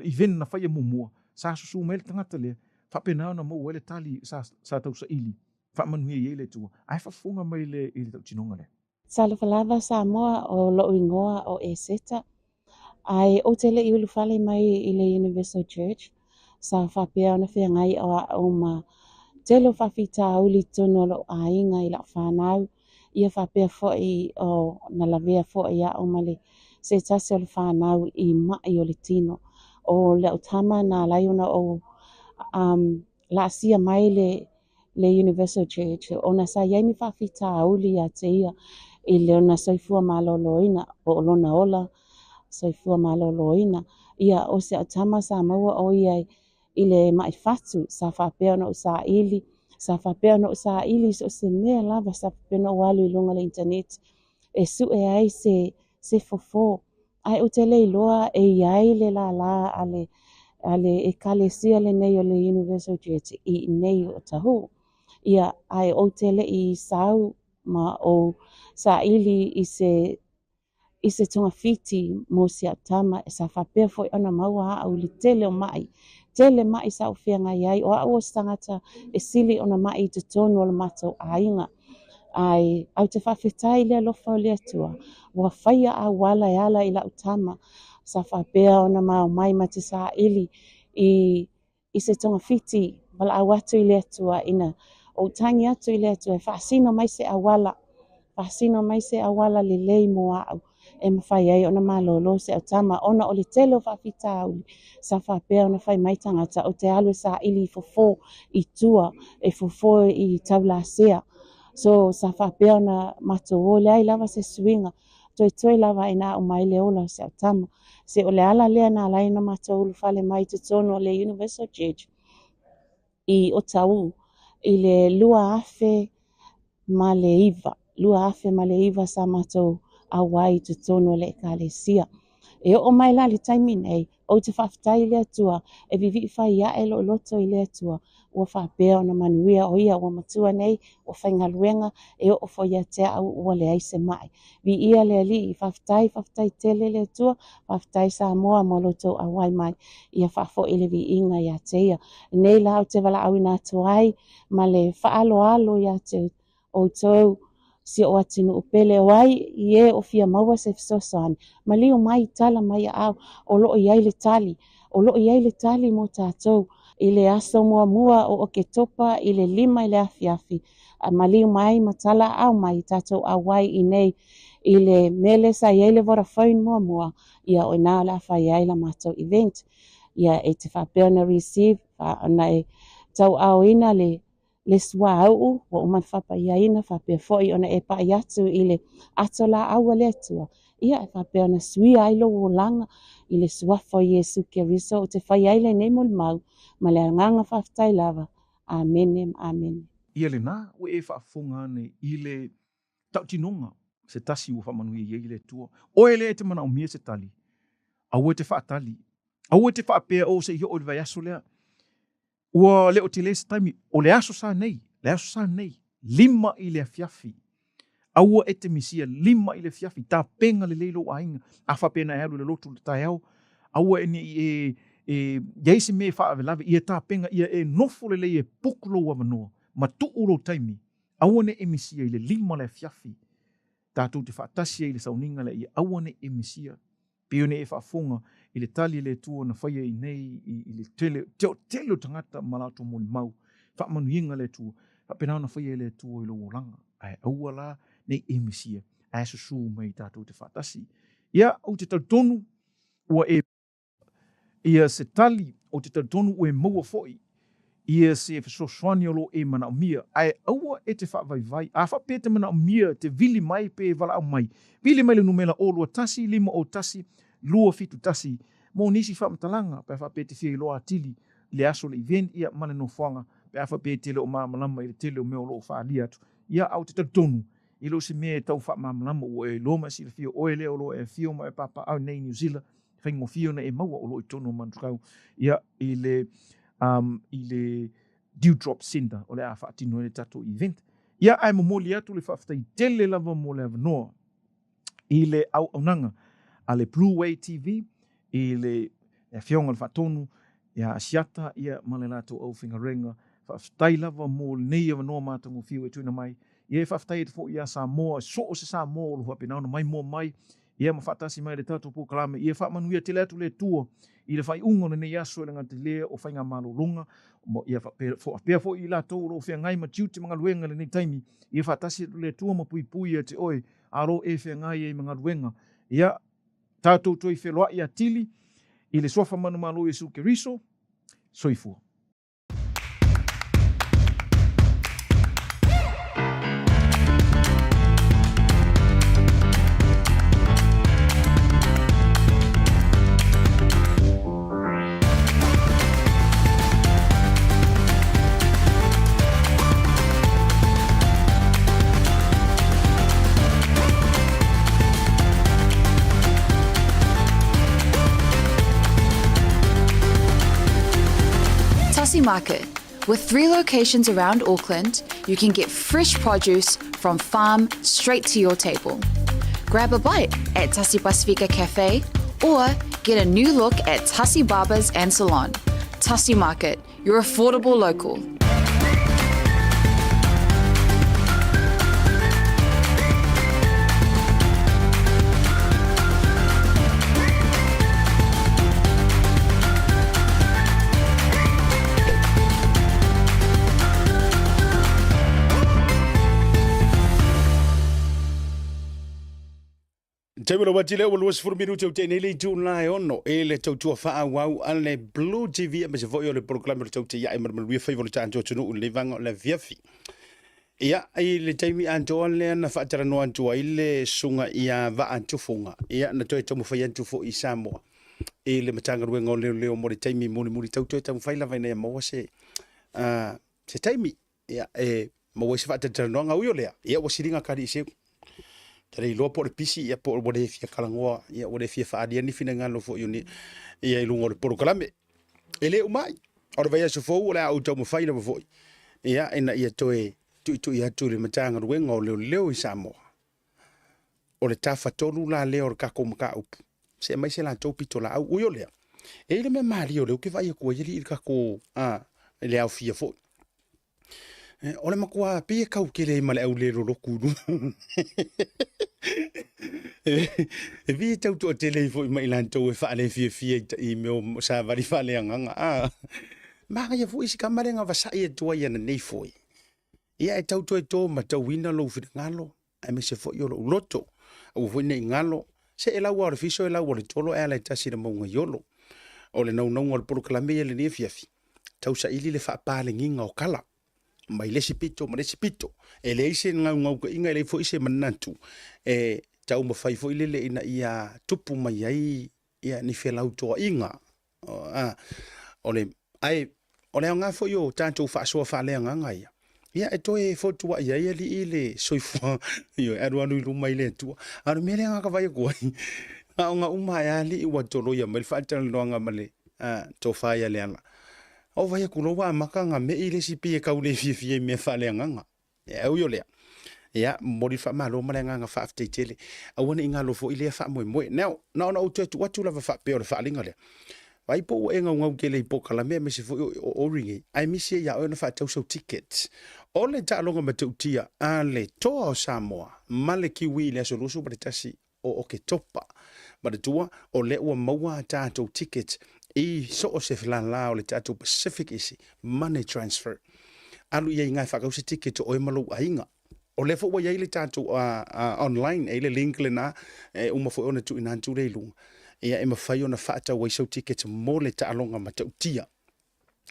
event na whaia mumua, sa susu mai le tangata le, whapena na mau le tali sa tau sa ili, whamanuia i le tua. Ai, whaafonga mai i le tautinonga le. Salawalawa Samoa o lo ingoa o e seta. Ai o tele i ulu fale mai i le Universal Church. Sa whapea na whia ngai o ma telo whawhita uli tono lo ainga i la whanau. Ia whapea fwoi o na lavea fwoi a o male se tasi o le whanau i mai o le tino. O le utama na laiona o la sia mai le Universal Church. O na sa yaini whawhita uli a te ia i le ona soifua maloloina o lona ola. Soifua maloloina. Ia o se atama sa maua o ia i le mai fatu sa whapea no sa ili. Sa whapea no sa ili so se mea lava sa whapea no walu i lunga le internet. E su e ai se fofo. Ai o te le iloa e iai le la ale e kalesia le nei o le Universal Church i nei o tahu. Ia ai o te le i sau ma o sa ili i se i se tonga fiti mo si atama e sa whapea fo i ona maua au li tele mai sa ufia ngai ai o au o stangata e sili ona mai i te tonu o le matou ainga ai au te whawhetai lea lofa o lea tua wa whaia a wala e ala i la utama sa whapea ona mau mai ma te sa ili i se tonga fiti wala au atu i lea tua ina o tangi atu i lea tua e whaasino mai se awala le lei mo au e mawhai ai ona malolo se au tama ona o le tele o whawhita au sa whapea ona whai mai tangata o te alu sa ili i fofo i tua e fofo i taulasea so sa whapea ona matou le ai lava se swinga toi lava ina o mai le ola se au tama se o le ala lea na lai na matou lu fale mai te tono o le Universal Church i o tau i le lua afe ma le iva sa matou a wai te tono le ekalesia. E o mai la li taimi nei, o te whawhitai lea tua, e vivi whai ia e lo loto i lea tua, ua whapea ona manuia o ia ua matua nei, ua whaingaluenga, e o fo ia te au ua le aise mai. Vi ia le li i whawhitai tele lea tua, whawhitai Samoa mo loto a wai mai, ia whafo i le vi inga ia te ia. Nei la o te wala au ina tuai, ma le whaalo ia te o tau, si o atinu upele wai ie o fia maua se fisosoani ma liu mai tala mai au o loo iai le tali mo tātou i le aso mua o ke topa i le lima i le afiafi ma liu mai matala au mai tātou a wai i nei i le mele sa iai le Vodafone mua ia o nā la whai ai la mātou event ia e te whapea na receive na e tau au ina le sua au o man whapa ia ina whapea foi ona e pai atu i le atola aua le atua. Ia e whapea na sui ailo o langa i le suafo Iesu Keriso o te whai aile nei mol mau ma le anganga whaftai lava. Amen. Ia le nā o e whaafonga ane i le tautinonga se tasi ua whamanuia i le tua. O e le te mana o mia se tali. Au e te whaatali. Au e te whaapea o se i o le vai aso lea. Ua leo te lese taimi, o le aso sa nei, lima i le afiafi. Aua e te misia, lima i le afiafi, tā penga le leilo ainga, a whapena e alu le lotu le tai au. Aua e ni iaise me whaavelawe, ia tā penga, ia e nofo le lei e pukulo wa manoa, ma tuuro taimi. Aua ne e misia i le lima le afiafi. Tātou te whaatasia i le sauninga le ia, aua ne e misia. Pio ne e whaafonga i le tali le tua na whaia i nei i le tele o tangata malato mo ni mau. Whaamanuinga le tua. Whapenao na whaia le tua i lo oranga. Ai aua la nei e misia. Ai susu mai tātou te whaatasi. Ia au te tautonu ua e ia se tali o te tautonu ua e maua foi. Ia se whasoswani o lo e mana o mia. Ai aua e te whaavaivai. A whape te mana o mia te vili mai pe wala au mai. Vili mai le numela o lua tasi, lima o tasi, lua fitu tasi. Mo nisi whaamatalanga pe whape te whia i loa atili le aso le event ia mana no whanga. Pe whape te le o maamalama i le tele o mea o lo whaali atu. Ia au te tautonu. I lo se mea tau whaamamalama o e loma si le whia o e leo lo e whia ma e papa au nei New Zealand. Whaingo whia na e maua o lo i tono manukau. Ia i le Dewdrop Center o le a whaatino le tato event. Ia ai momoli atu le whaftai tele lava mo le avanoa i le au aunanga a le Bluwave TV i le whionga le whaatonu ia asiata ia malelato au whingarenga whaftai lava mo le nei avanoa mātango whiu e tuina mai ia whaftai e te fo ia Samoa so o se Samoa o le huapenauna mai mo mai ia ma whaatasi mai le tato po kalame ia whaamanuia te leatu le tua i le whai ungo nei aso e ngā te lea o whainga malolonga mo ia whapea fo i la tau ro whia ngai ma tiuti mga luenga le nei taimi ia whaatasi le tua ma pui e te oe aro e whia ngai e mga luenga ia tātou toi wheloa i atili i le sofa manu malo Iesu Keriso soifua. Tasi Market. With 3 locations around Auckland, you can get fresh produce from farm straight to your table. Grab a bite at Tasi Pacifica Cafe or get a new look at Tasi Barbers and Salon. Tasi Market, your affordable local. Taimura wati leo walua sifuru minuti au tene ili July ono ele tautua faa wau ale Blue TV ama se voyo le programa le tautia ya emar malwia fai volu tanjo tunu le vanga le viafi. Ia ile taimi anjo le na fatara no anjo ile sunga ia va anjo funga. Ia na toi tamu fai anjo fo i Samoa. Ile matanga ruenga leo mo le taimi muri tautua tamu fai la vai na mo se se taimi ia mo se fatara no nga uyo lea. Ia wasiringa kari se Tare lo por pisi ia por bode fia kalangoa ia bode fia faadia ni fina ngalo fo yuni ia ilungo por kalame ele umai ora vai so fo ola auto mo faina fo ia ina ia toe tu ia tu le matanga ruenga leo I Samoa o le tafa tolu la leo ka kom ka up se mai se la to pitola au uyo le ele me mari o le ke vai ko yeli ka ko le au fia fo ole makua pia kau kele male au le ro kunu vi tau to tele fo mai lan to fa le fia I me sa vari fa le nga ma ya fo isi kamare nga va sa e to ya na nei fo ia tau to ma tau wina lo fi ngalo ai me se fo yo loto o fo nei ngalo se ela wa fiso ela wa tolo ela tasi de mo yolo ole no ngol por klame le ni fia tau sa ili le fa pa le nginga o kala mai le sipito ele ise ngau ko inga le fo ise manantu tau mo fai fo ile ina ia tupu mai ai ia ni felau to inga ole nga fo yo tanto fa so fa le nga ia e fo tu ia li ile soifo yo anu lu mai le tu anu mele nga ka vai ko nga uma ya li wa tolo ya mai fa tan lo nga male to fa ya le ana o vai ku lo wa makanga me ile sipi e ka ule fie me fa le nga e o yo le ya mori fa malo male nga fa afte tele a wona inga lo fo ile fa mo now no tu watu la fa pe o fa linga le vai po e nga ngau kele po kala me se fo o ringi ai mi se ya o na fa tau so tickets o le ta longa matutia ale to Samoa male kiwi le so lusu tasi o ke topa ma de tua o le o maua ta to tickets I so o se flan o le tato Pacific isi money transfer alu ia inga fa se ticket o malo ainga o le fo wa ile tato online ile link le na uma fo ona tu ina tu le lu ia e mafai ona fata wa so ticket mo le ta longa matautia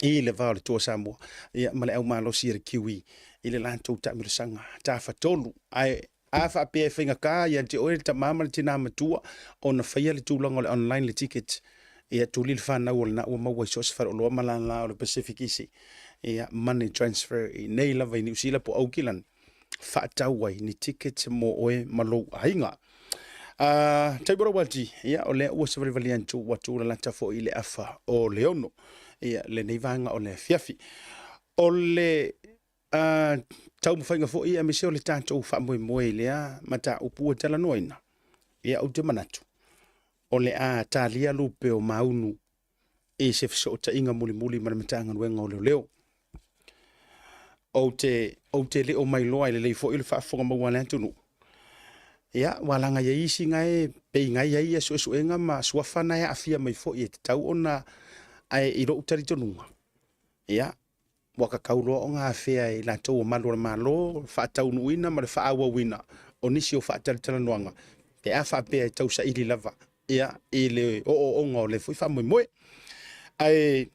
ile va le to Samoa ia male au malo sir kiwi ile lan to ta mi sanga ta fa tolu ai afa pe finga ka ia te o ta mama tina matua ona fa ile tu longa online le ticket ia tulil fa na wol na o mawa so sfar lo malan la o Pacific isi ia money transfer I nei la vai ni usila po aukilan fa tawai ni ticket mo oe malo ainga taiboro wati ia ole o se valian tu watu la ta fo ile afa o leono ia le nei vanga o le fiafi ole tau mfainga fo ia miseo le tanto fa mo ile mata upu tala noina ia o te manatu ole talia lupe o maunu e se so ta inga muli mana matanga wenga o leo o te le o mai loa le fo ile fa fonga mo wana tunu ia walanga ye isi ngai pe ngai ye so enga ma swafana ya afia mai fo e tau ona ai I ro tari tunu ia waka kaulo o nga afia I la to malo fa tau nuina ma fa awa wina onisio fa tala noanga te afa pe tau sa ili lava ia ile o ngole foi fa mo ai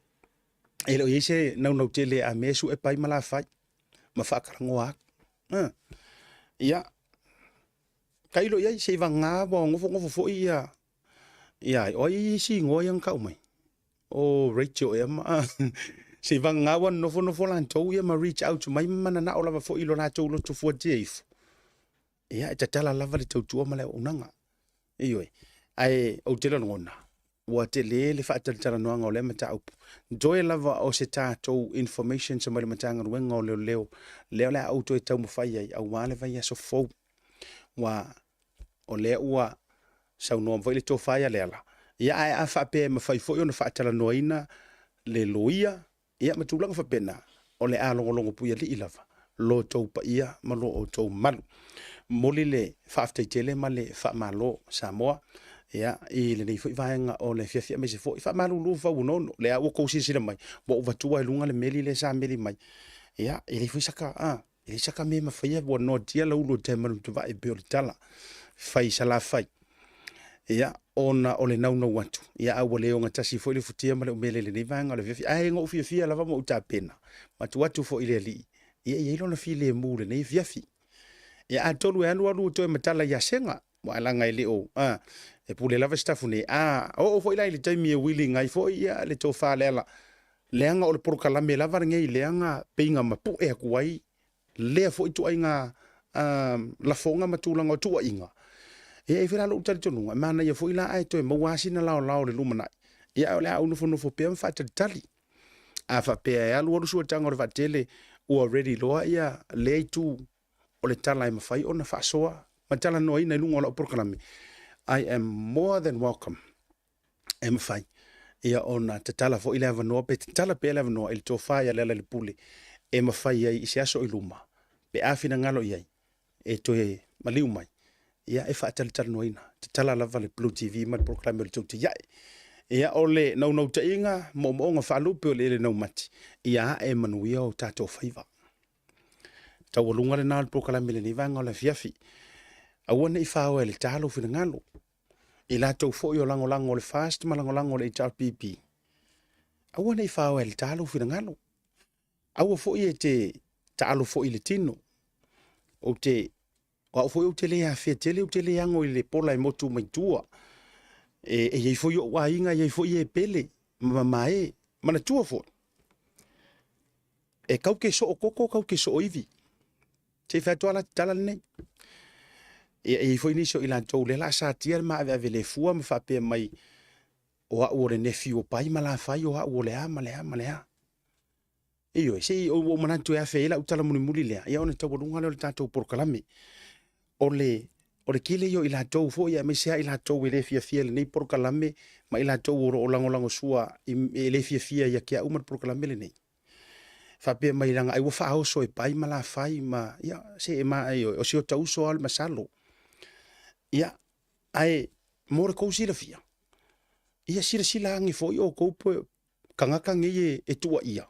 ele ise no tele a mesu e pai mala fa ma fa karangoa ia kailo ia se vanga bo ngofo fo ia oi si ngoyang ka mai o Rachel e ma se vanga wan no fo lan to ia ma reach out to mai mana na ola fo ilo na to lo to fo jeif ia tala lava le tautua mala unanga ioi ai o tele ngona wa tele le fa tala noanga o le mata up joy lava o se tato information se mala matanga wenga o leo la auto e tau mafai ai au wale vai so fo wa o le ua saunoa ma foi le tofai a le ala ia ae a whape ma whai foi ona whaatala noaina le loia ia matulanga whapena o le a longo puia li ilava lo tau pa ia ma lo o tau malu moli le whaafteitele ma le whaamalo Samoa ia I le nei foi vaenga o le fiafia me se foi whaamalu lu whaunono le a ua kousi sila mai wa uvatua e lunga le meli le sa meli mai ia I le foi saka ele saka me mawhaia wa no tia la ulo te manu tuwa e beo le tala fai sala fai ia ona o le nau watu ia au leo nga tasi foi le futia ma le umele le nei vaenga le fiafia ai ngo fiafia lava mo uta pena matu watu fo ile li ia ilo na fi le mu le nei fiafi ia atolu e alu to e matala ya senga wa langa ile o e pule lava stafu ne o foi la ile time e willing ai foi ia le to fa lela leanga o le porkala me lava ngai leanga peinga mapu e kuai le foi tu ainga la fonga matulanga tu ainga e vera lo tali tonu mana ia foi la ai to e mawasi na lao le lumana ia ole au no fo pe fa tali a fa pe alu o su tanga o va tele o already lo ia le tu o le tala ma fai ona fa soa ma tala no ina lunga o porkala I am more than welcome em fai ia ona te tala fo 11 no pe te tala pe 11 no il to fa ia le pule e ma fai ai se aso iluma pe afina ngalo ia e to e maliu mai ia e fa tala no ina te tala lava le Blue TV ma proclame le tuti ia ia ole no te inga mo nga fa lu pe le no mati ia e manuia o tato faiva tau lunga le na proclame le ni vanga le fiafi awana I fa o le talo fina ngalo I la tau fo yo lango le fast ma lango le HRPP awana I fa o le talo fina ngalo awa fo I te talo fo I le tino o te wa fo o te le a fe tele o te le ango I le pola I motu mai tua e ye fo yo wa inga ye fo ye pele mai mana tua fo e kau ke so o koko kau ke so o ivi te fa toala tala nei e foi ni so I lantou le la sa tia ma ave le fua ma fa pe mai o le nefi o pai ma la fai o le a ma le a io se o mana tu a fe la utala muli le ia ona tau lunga le tatou por kalame o le kile yo I lantou fo ia me se I lantou le fia le nei por kalame ma I lantou o lango sua I le fia ia ke uma por kalame le nei fa pe mai langa ai wo fa o so e pai ma la fai ma ia se ma io o se o tau so al masalo ia ai more kousi la fia ia sila ngi foi o ko kangaka ngi e tua ia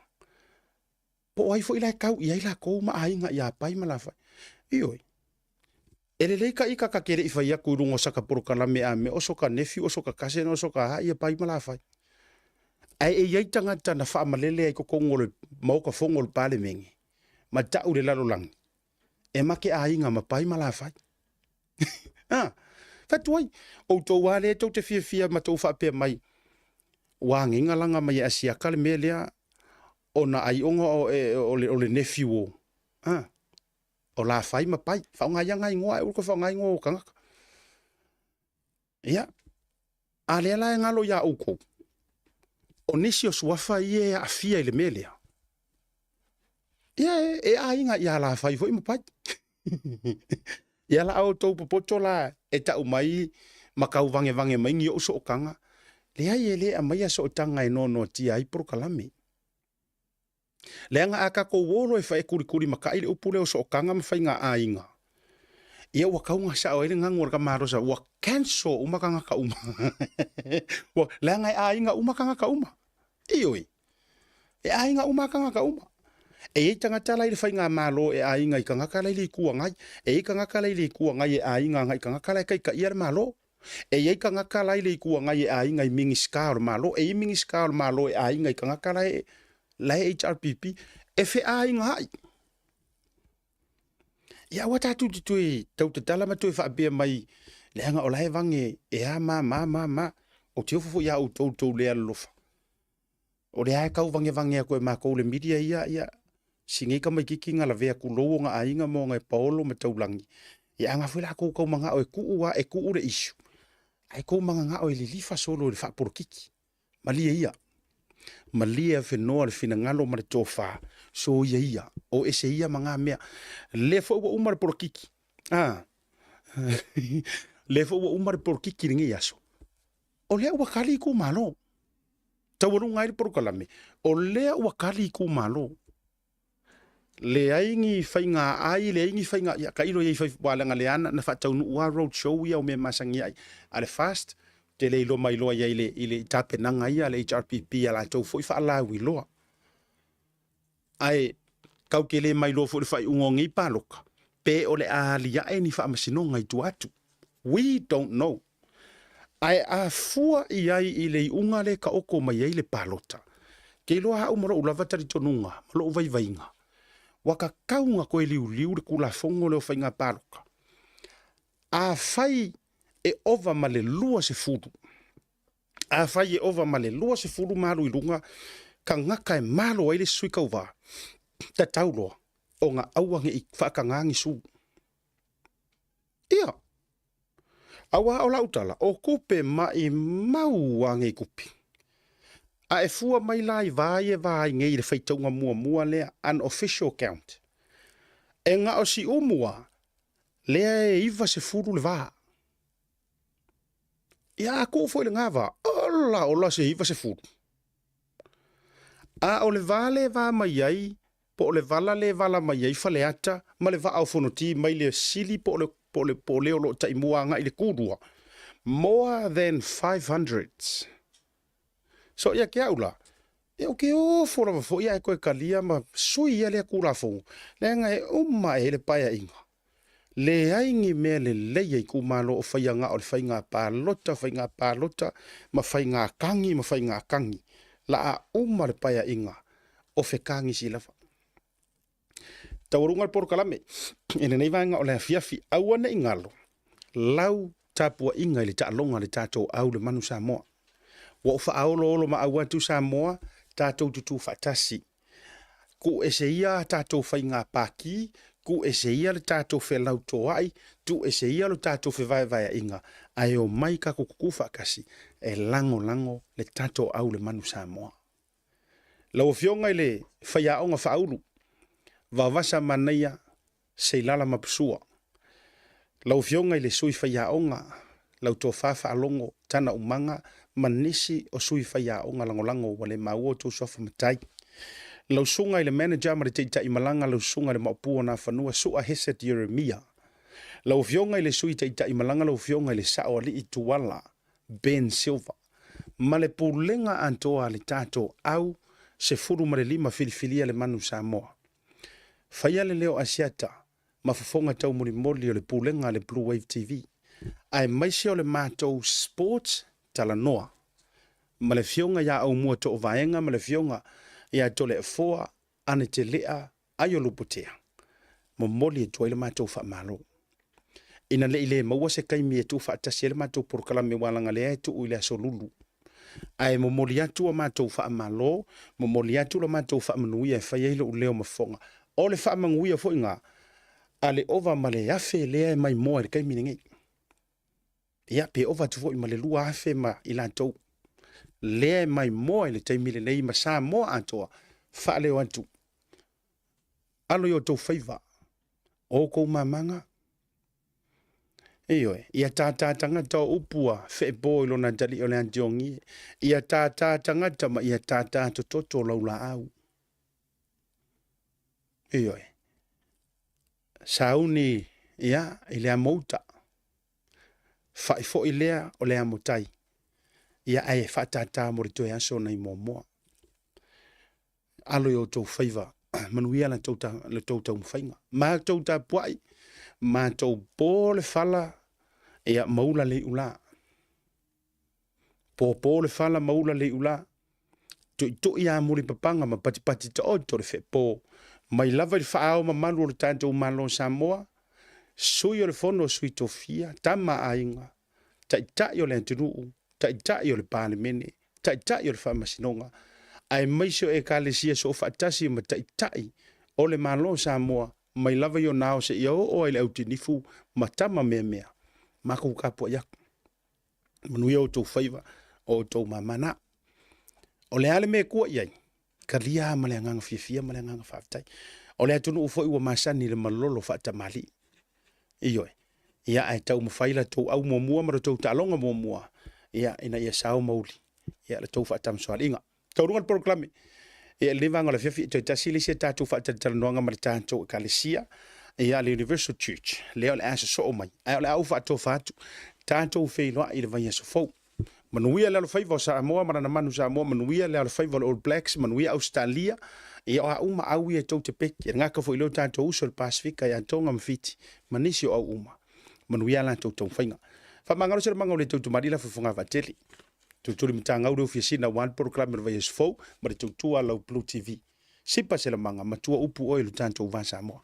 po ai foi la kau ia la ko ma ai nga ia pai ma la fa io ele le ka ika ka kere ifa ia ku rungo saka por kala me a me o so ka nefi o so ka kase no so ka ia pai ma la fa ai e ia tanga tana fa malele ai ko ngol mau ka fongol pale mengi ma ta ule la lang e ma ke ai nga ma pai ma la fa fatuai o to wale to te fia ma to fa pe mai wangi ngalanga mai asia kale melia ona ai onga o le nephew o la fai ma pai fa nga yanga ngoa e ko fa nga ngo kanga ia ale la ngalo ya uko onisio swafa ye afia ile melia ia e ai nga ya la fai foi ma pai ia la au tau popoto la e tau mai makau vange mai ngi o so kanga le ai ele a mai so tanga e no ti ai pro kalame le anga aka ko wolo e fai kuri makai le upule o so kanga ma fai nga ainga ia wa kaunga sa o ele ngangor ka maro sa wa cancel uma kanga ka uma wa le anga ainga uma kanga ka uma ioi e ainga uma kanga ka uma e tanga tala I fai nga malo e ainga I kanga kala I kuwa ngai e kanga kala I kuwa ngai e ainga ngai kanga kala kai ka ia malo e kanga kala I kuwa ngai e ainga I mingi ska malo e mingi ska malo e ainga I kanga kala e la HRPP e fe ainga hai ia wata tu tau te tala ma tu fa be mai le anga o lai vange e a ma o te ofo ia o tau le alofa o le ai kau vange ko e ma ko le media ia singi ka mai kiki nga la vea ku lo nga ainga mo nga paolo ma taulangi e anga fula ko manga o e ku ure isu ai ko manga nga o le lifa solo le fa por kiki malia fe no al fina ngalo ma tofa so ia o ese ia manga mea le fo o mar por kiki le fo umare por kikiringi yaso o le ua kali ku malo tawaru ngai por kalame o le ua kali ku malo le aingi fainga ai le aingi fainga ya kailo ye fai wala ngale ana na fa tau ua road show ya o me masangi ai ale fast te le lo mai lo ya ile tape nanga ia le HRPP ala tau foi fa la wi lo ai kau ke le mai lo fo le fai ungongi paloka pe o le alia e ni fa masinonga i tu atu we don't know ai a fua i ai i le unga le ka oko mai ai le palota ke lo ha umaro ulava tari tonunga malo vai vainga waka kaunga koe liu le kula fongo le o fainga paloka a fai e ova male lua se fudu a fai e ova male lua se fudu malu i lunga ka ngaka e malo ai le suika uva ta tauloa o nga auange i whakangangi su ia awa o lautala o kupe mai mau ange kupi a e fua mai lai vai ngei le faitaunga mua lea unofficial account e nga o si umua lea e iwa se furu le vaa ia ko foi le ngava ola se iwa se furu a o le vale va mai ai po le vala mai ai faleata ma le va au fonoti mai le sili po le lo taimua nga i le kudua more than 500 so ia ke aula e o ke o fora fo ia ko kalia ma sui ia le kula fo le nga e umma e le paia inga le aingi me le i ku malo o fainga o le fainga palota ma fainga kangi la a umma le paia inga o fe kangi si lafa taurunga por kalame ene nei vanga o le fiafi awana ingalo lau tapua inga le talonga le tato au le manu Samoa wa fa aolo ma awa tu Samoa tato tu fatasi ku eseia tato fainga paki ku eseia le tato fe lauto ai tu eseia le tato fe vai inga ai o mai ka kukufa kasi e lango le tato au le manu Samoa lau fionga le faia onga faulu vavasa manaya se lala mapsua lau fionga le sui faia onga lau to fafa alongo tana umanga manisi o sui faia onga lango wale maua to sofa matai lau sunga le manager ma te tai malanga lau sunga le mapua na fanua sua heset Jeremia lau fionga le sui te tai malanga lau fionga le sao ali ituala Ben Silva male pulenga antoa le tato au se furu ma le lima filifilia le manu Samoa faia le leo asiata mafofonga tau moli o le pulenga le Bluwave TV ai maisi o le matou sports talanoa ma le fionga ya au mua to vaenga ma le fionga ya to le foa ane te lea ayo luputea mo moli e toi le matou fa malo ina le ile maua se kaimi e tu fa tasi le matou por kala me walanga le tu uile solulu ai mo moli atu o matou fa malo mo moli atu lo matou fa manuia e faia ilo uleo mafonga o le fa manguia fo inga ale ova male afe le mai mo e kaimi ngi ia pe ova tu fo i male lua afe ma ilantou le mai mo le taimile nei ma sa mo atoa fa le wantu alo yo to favor o ko mamanga eyo ia tata tanga to upua fe boy lo na dali o le anjongi ia tata tanga tama ia tata to toto laula au eyo sauni ia ile amouta fa fo ilea o le amotai ia ai fatata mo to ya so nei momo alo yo to favor manuia la tota le tota mfainga ma tota puai ma to pole fala ia maula le ula pole fala maula le ula to ia muri papanga ma pati to le fe po mai lava il fao ma malu le tanto malo Samoa suyo le fono suito fia tama ainga ta yo le tunu ta yo le palemene ta yo le famasinonga ai maiso e kalesia so fatasi ma ta o le malo Samoa mai lava yo nao se yo o ile utinifu matama mea mako kapo ya manu yo to favor o to mamana o le ale me ko yai kalia malenga fifia malenga fatai o le tunu fo i wa masani le malolo fata mali iyo ia e tau mawhaila tau au mua mara tau talonga mua ia ina ia sao mauli ia le tau whaatam soal inga kaurunga proklame ia le vanga le fiafi te tasili se tatu whaatam noanga mara tātou kalesia ia le Universal Church leo le asa so mai ai le au whaatou whatu tātou whailoa i le vai aso fau manuia le alofaiva o Samoa marana manu Samoa manuia le alofaiva o All Blacks manuia Australia ia o uma au ia tau te peki e ngaka fo ilo tātou uso le Pasifika ia tonga mawhiti manisi o au uma manuia la tau whainga whamangaro sera mangau le tau tumarila fufunga vateli tuturi mitanga uru fiasina one program le vai aso fau ma le tautua lau Blue TV sipa sera manga matua upu o ilu tātou va Samoa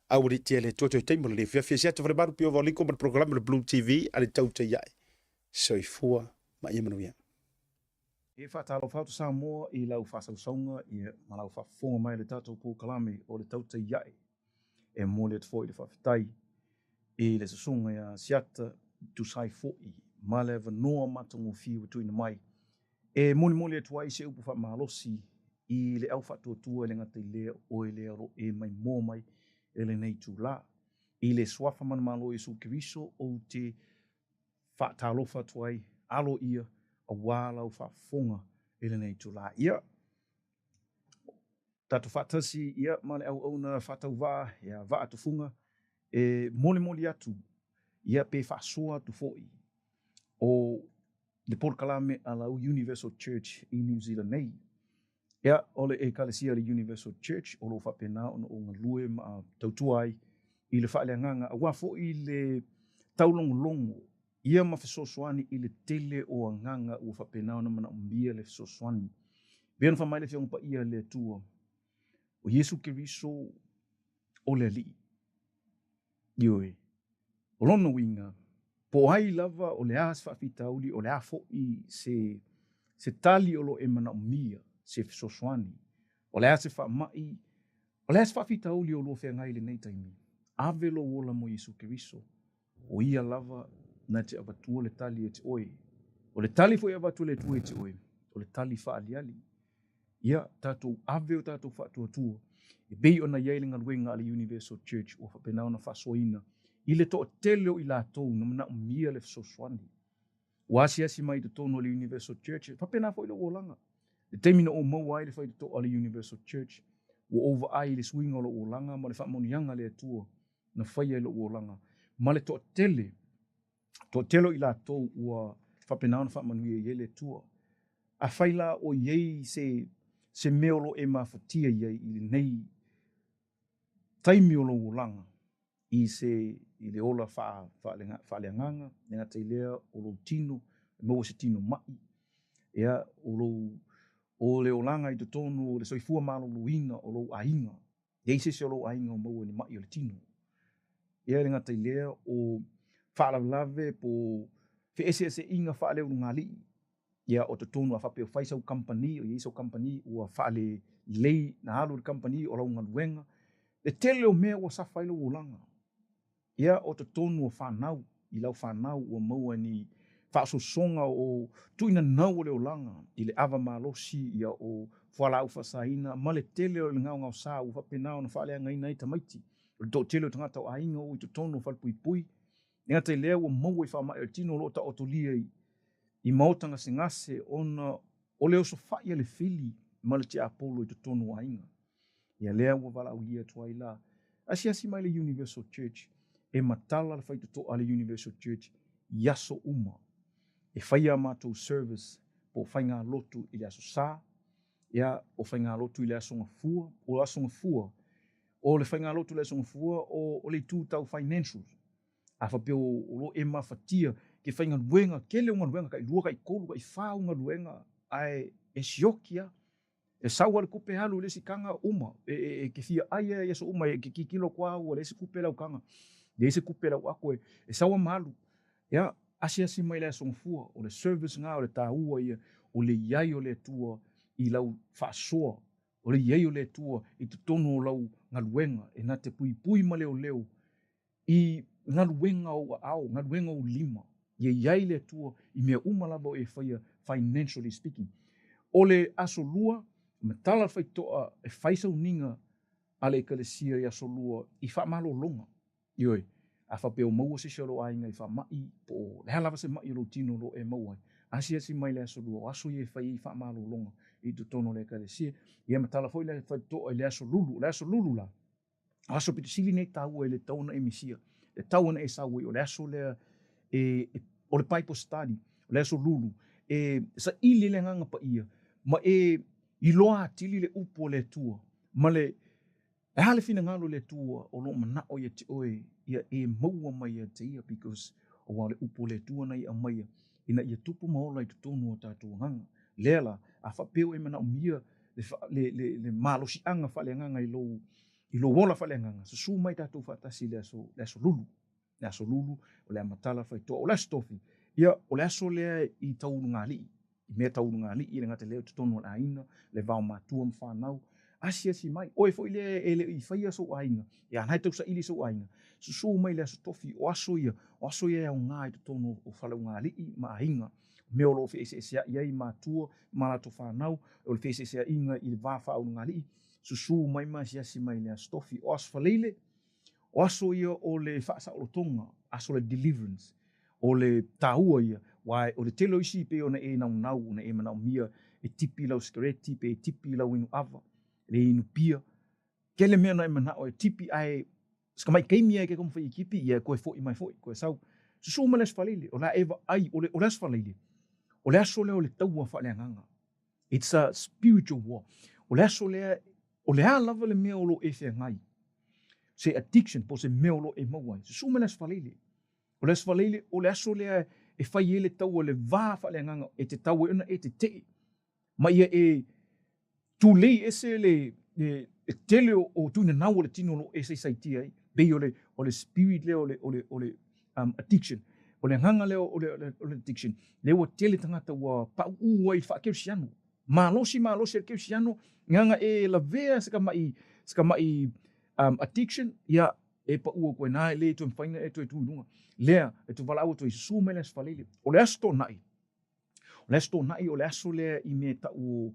au ri le toto taimo le fiasia te wharebaru pio voliko ma le program le Blue TV ale TAUTAI A'E soifua ma ia manuia. E whaatalo whautu Samoa i lau whasausaunga i malau whafonga mai le tātou pō kalame o le TAUTAI A'E. E mōle te fōi le whawhitai i le sasunga ia siata tu sai fōi ma le wanoa matango whiu tuina mai. E mōle tuai se upu whamalosi i le au whatuatua le ngata i lea o e lea ro e mai mō mai e le nei tū la. I le swafa manamalo i su kiriso o te whaatalofa tuai alo ia a wālau whafonga e le nei tū la. Ia, tatu whatasi ia ma le au na whatau wā, ia wā atu funga, e mole atu, ia pe whasoa tu fōi o le porkalame a lau Universal Church i New Zealand nei. Ia, ole e kalesia le Universal Church, o lo whapena o ngā lue ma tautuai i le whaaleanganga, a wā fōi le taulongolongo, ia ma fesoswani i le tele o nganga ua whapena o na mana umbia le fesoswani. Bea na whamaile whiong pa ia le tua, o Yesu Keriso o le li. Ioe, o lono winga, po ai lava o le as whawhitauli o le a fōi se tali o lo e mana umbia, se fesoswani, o le as whamai, o le as whawhitauli o lo whengai le nei taimi. Avelo wola mo Yesu Keriso, o ia lava na te abatua le tali e te oe. O le tali fo e abatua le tue e te oe. O le tali whaaliali. Ia, tātou ave o tātou whaatuatua. E bei ona iei le ngaluenga ale Universal Church o whapenau na whasoina. I le to teleo i lātou na mana umia le whasoswani. O asi mai te tono ale Universal Church. Whapena fo i lo olanga. Le teimina o mau ai le whai to ale Universal Church. O over ai le swinga o lo olanga. Ma le whamonianga le atua. Na whai ai lo olanga. Ma le to tele. To telo i lātou ua whapenau na whamanuia i ele tua. A whaila o iei se meolo e mawhatia iei i nei taimi o lo langa i le ola whaaleanganga, nenga te lea o lo tino, maua se tino mai, ea o le olanga i te tonu o le soifua malo luina o lo ainga, iei se o lo ainga o maua ni mai o le tino. Ea nenga te lea o whaalawlawe po ese inga whaaleu ngali. Ia o te tonu a whapeo whaisau company, o iesau company, ua whaale lei na halu le company o lau ngaluenga. Le tele o mea ua sawhailo o langa. Ia o te tonu o whanau, i lau whanau ua maua ni whaasosonga o tuina nau o leo langa, i le awa malosi, ia o whalau whasaina, ma le tele o le ngau sa, ua whapenao na whaaleanga ina i tamaiti. Le to tele o tangata o ainga o i te tonu o whalpuipui, Nenga te lea ua maua i whamai o tino lo ta otolia i maotanga se ngase ona o leo so whai le fili ma le te apolo i te tonu ainga. Ia lea ua wala au ia tuai la. Asi mai le Universal Church e matala le whai to ale Universal Church yaso uma. E whai a mātou service po whai ngā lotu i le aso sā, ia o whai ngā lotu i le aso ngafua, o aso ngafua, o le whai ngā lotu i le aso ngafua o le tūtau financials. A whapeo o lo e mawhatia ke whai ngā luenga, kele o ngā luenga, kai lua, kai kolu, kai whao ngā luenga, ai e siokia, e saua le kupe halu, le si kanga uma, ke fia aia e so uma, ke kikilo kwa au, le si kupe lau kanga, le si kupe lau ako e saua malu, ia, asi mai le asongfua, o le service ngā, o le tāua ia, o le iai o le tua, i lau whaasoa, o le iai o le tua, i te tono o lau ngā luenga, e nā te pui ma leo leo, i ngā luenga o au, ngā luenga o lima, ia iai le tua, i mea umalaba o e whaia, financially speaking. O le aso lua, me tala whai toa, e whaisau ninga, ale ekalesia i aso lua, i wha malo longa. Ioi, a whapeo maua se lo ainga I whamai po le halava se mai lo tino lo e maua asia si mai le aso lua aso ye whai wha malo longa I tu tono le kalesia ia matala foi le whaitoa le aso lulu la aso piti sili nei tau e le tauna e misia le tauna e sawe o le aso le o le paipo study o le aso lulu sa ili le nganga pa ia ma I loa tili le upo le tua ma le hale fina ngalo le tua o lo mana o ia te oe ia maua mai ia te ia because o wale upo le tua nei a mai ina ia tupu maola I tutonu o tātua nganga lela a whapeo mana o mia le malo si anga whale nganga I lo wola whale nganga su mai tātua whatasi le aso lulu o le amatala whaitoa o le stofi ia o le aso lea I taunu ngali I mea taunu ngali I le ngate leo tutonu o aina le vau matua mwhanau asia si mai oe foi le ele I whaia so ainga ia nai tau sa ili so ainga su mai le aso tofi o aso ia au ngai tutonu o whalau ngali ma ainga mea lo fe ese ia matua malato whanau o le fe ese inga I le vafa au ngali su mai ma si mai le aso tofi o aso whaleile o aso ia o le whaasa o tonga aso le deliverance o le taua ia wai o le telo isi pe ona nau na manau mia tipi lau skereti pe tipi lau inu ava le inu pia kele mea na manau tipi ai skamai keimia ke kom fai kipi ia koe foi mai foi koe sau su ma les falile o la eva ai o les falile o le aso le taua fa le nganga it's a spiritual war o le aso le o le lava le mea o lo ngai se addiction po se mea o lo mawai su ma les falile o les falile o le aso le fai ele tau le va fa le nganga te tau ona te ma ia tu lei ese le tele o tu na o le tino lo ese saitia be o le spirit le o le addiction o le nganga le o le addiction le o tele tangata wa pa uai fa kesiano malosi kesiano nganga la vea ska mai addiction ia pa ua koe nai le tu mfaina tu nunga lea tu vala au tu su meles falile o le asto nai o le aso le I me ta o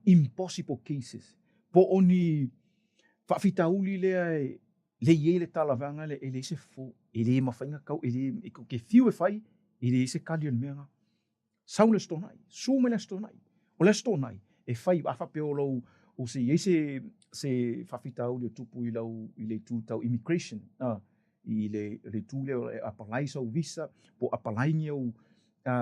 impossible cases po oni fa fitauli le yele talavanga le se fo ele mafainga kau ele ke fiu fai ele se kalion menga saule sto nai su meles sto nai o le sto nai fai afa peolo o se fa fitauli tupu I le tu tau immigration I le tu le apply sa visa po apply o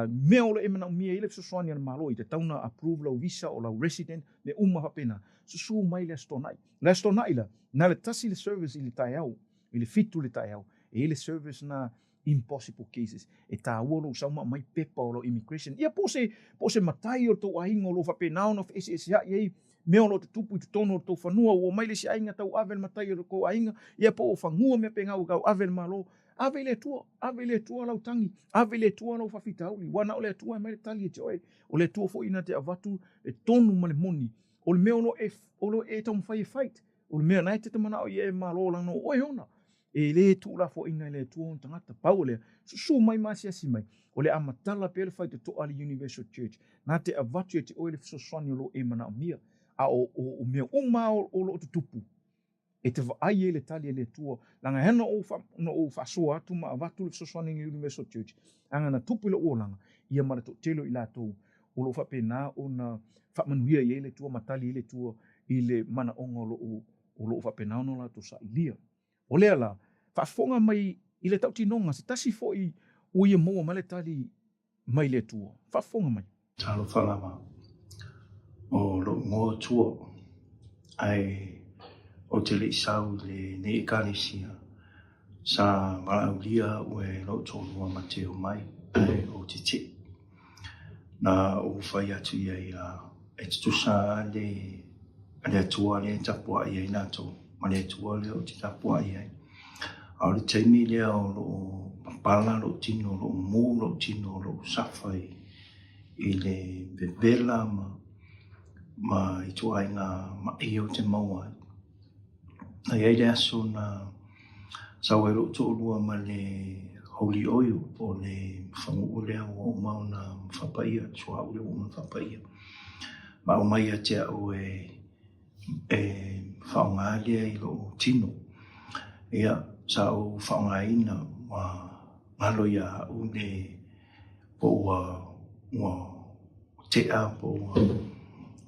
mea o le mana mea ile soani ana malo I te tauna approve lau visa o lau resident le hapena su mai le stonai la na le tasi le service I le taiau I le fitu le taiau le service na impossible cases ta uolo sauma mai pepa o lo immigration ia po se matai o to ainga o lo hapena no ese mea lo tupu tu tono to fanua o mai le si ainga tau avel matai o ko ainga ia po o fangua me penga o avel malo ave le tua lau tangi ave le tua lau fafitauli wana o le tua mai le tali o le tua fo ina te avatu e tonu ma le moni o le mea o lo tau mwhai fight o le mea nai te mana o ie malo lano oe ona le tu la fo ina le tua on tangata pau le su mai masi asi mai o le amatala pe le fight to ali Universal Church na te avatu te oe le fisoswani o lo mana o mia a o mea uma o lo tupu te vai le tali le tua langa hena o fa so atu ma avatu le fisoswani Universal Church anga na tupu le o langa ia mara to telo I lato o lo fa pena ona fa manuia ia le tua matali le tua I le mana onga o lo fa pena ona la to sa ilia o le ala fa fonga mai I le tautinonga se tasi fo I o ia mo ma le tali mai le tua fa fonga mai talo falama o lo mo tua ai o te le isau le ne ekalisia sa malaulia ue lo tolu mateo mai ai o te na o fai atu ia e tusa le atua le tapua ia ina to ma le atua le o te tapua ia a le taimi le o lo pala lo tino lo mo lo tino lo safai I le bebela ma I tua inga ma o te maua na ia le aso na sawero to lua ma le holy oil o le whangu o lea o mau na whapaia sua o lea o ma whapaia ma o mai a te o whaonga lea I lo tino ia sa o whaongaina wa ngalo ia une po ua te a po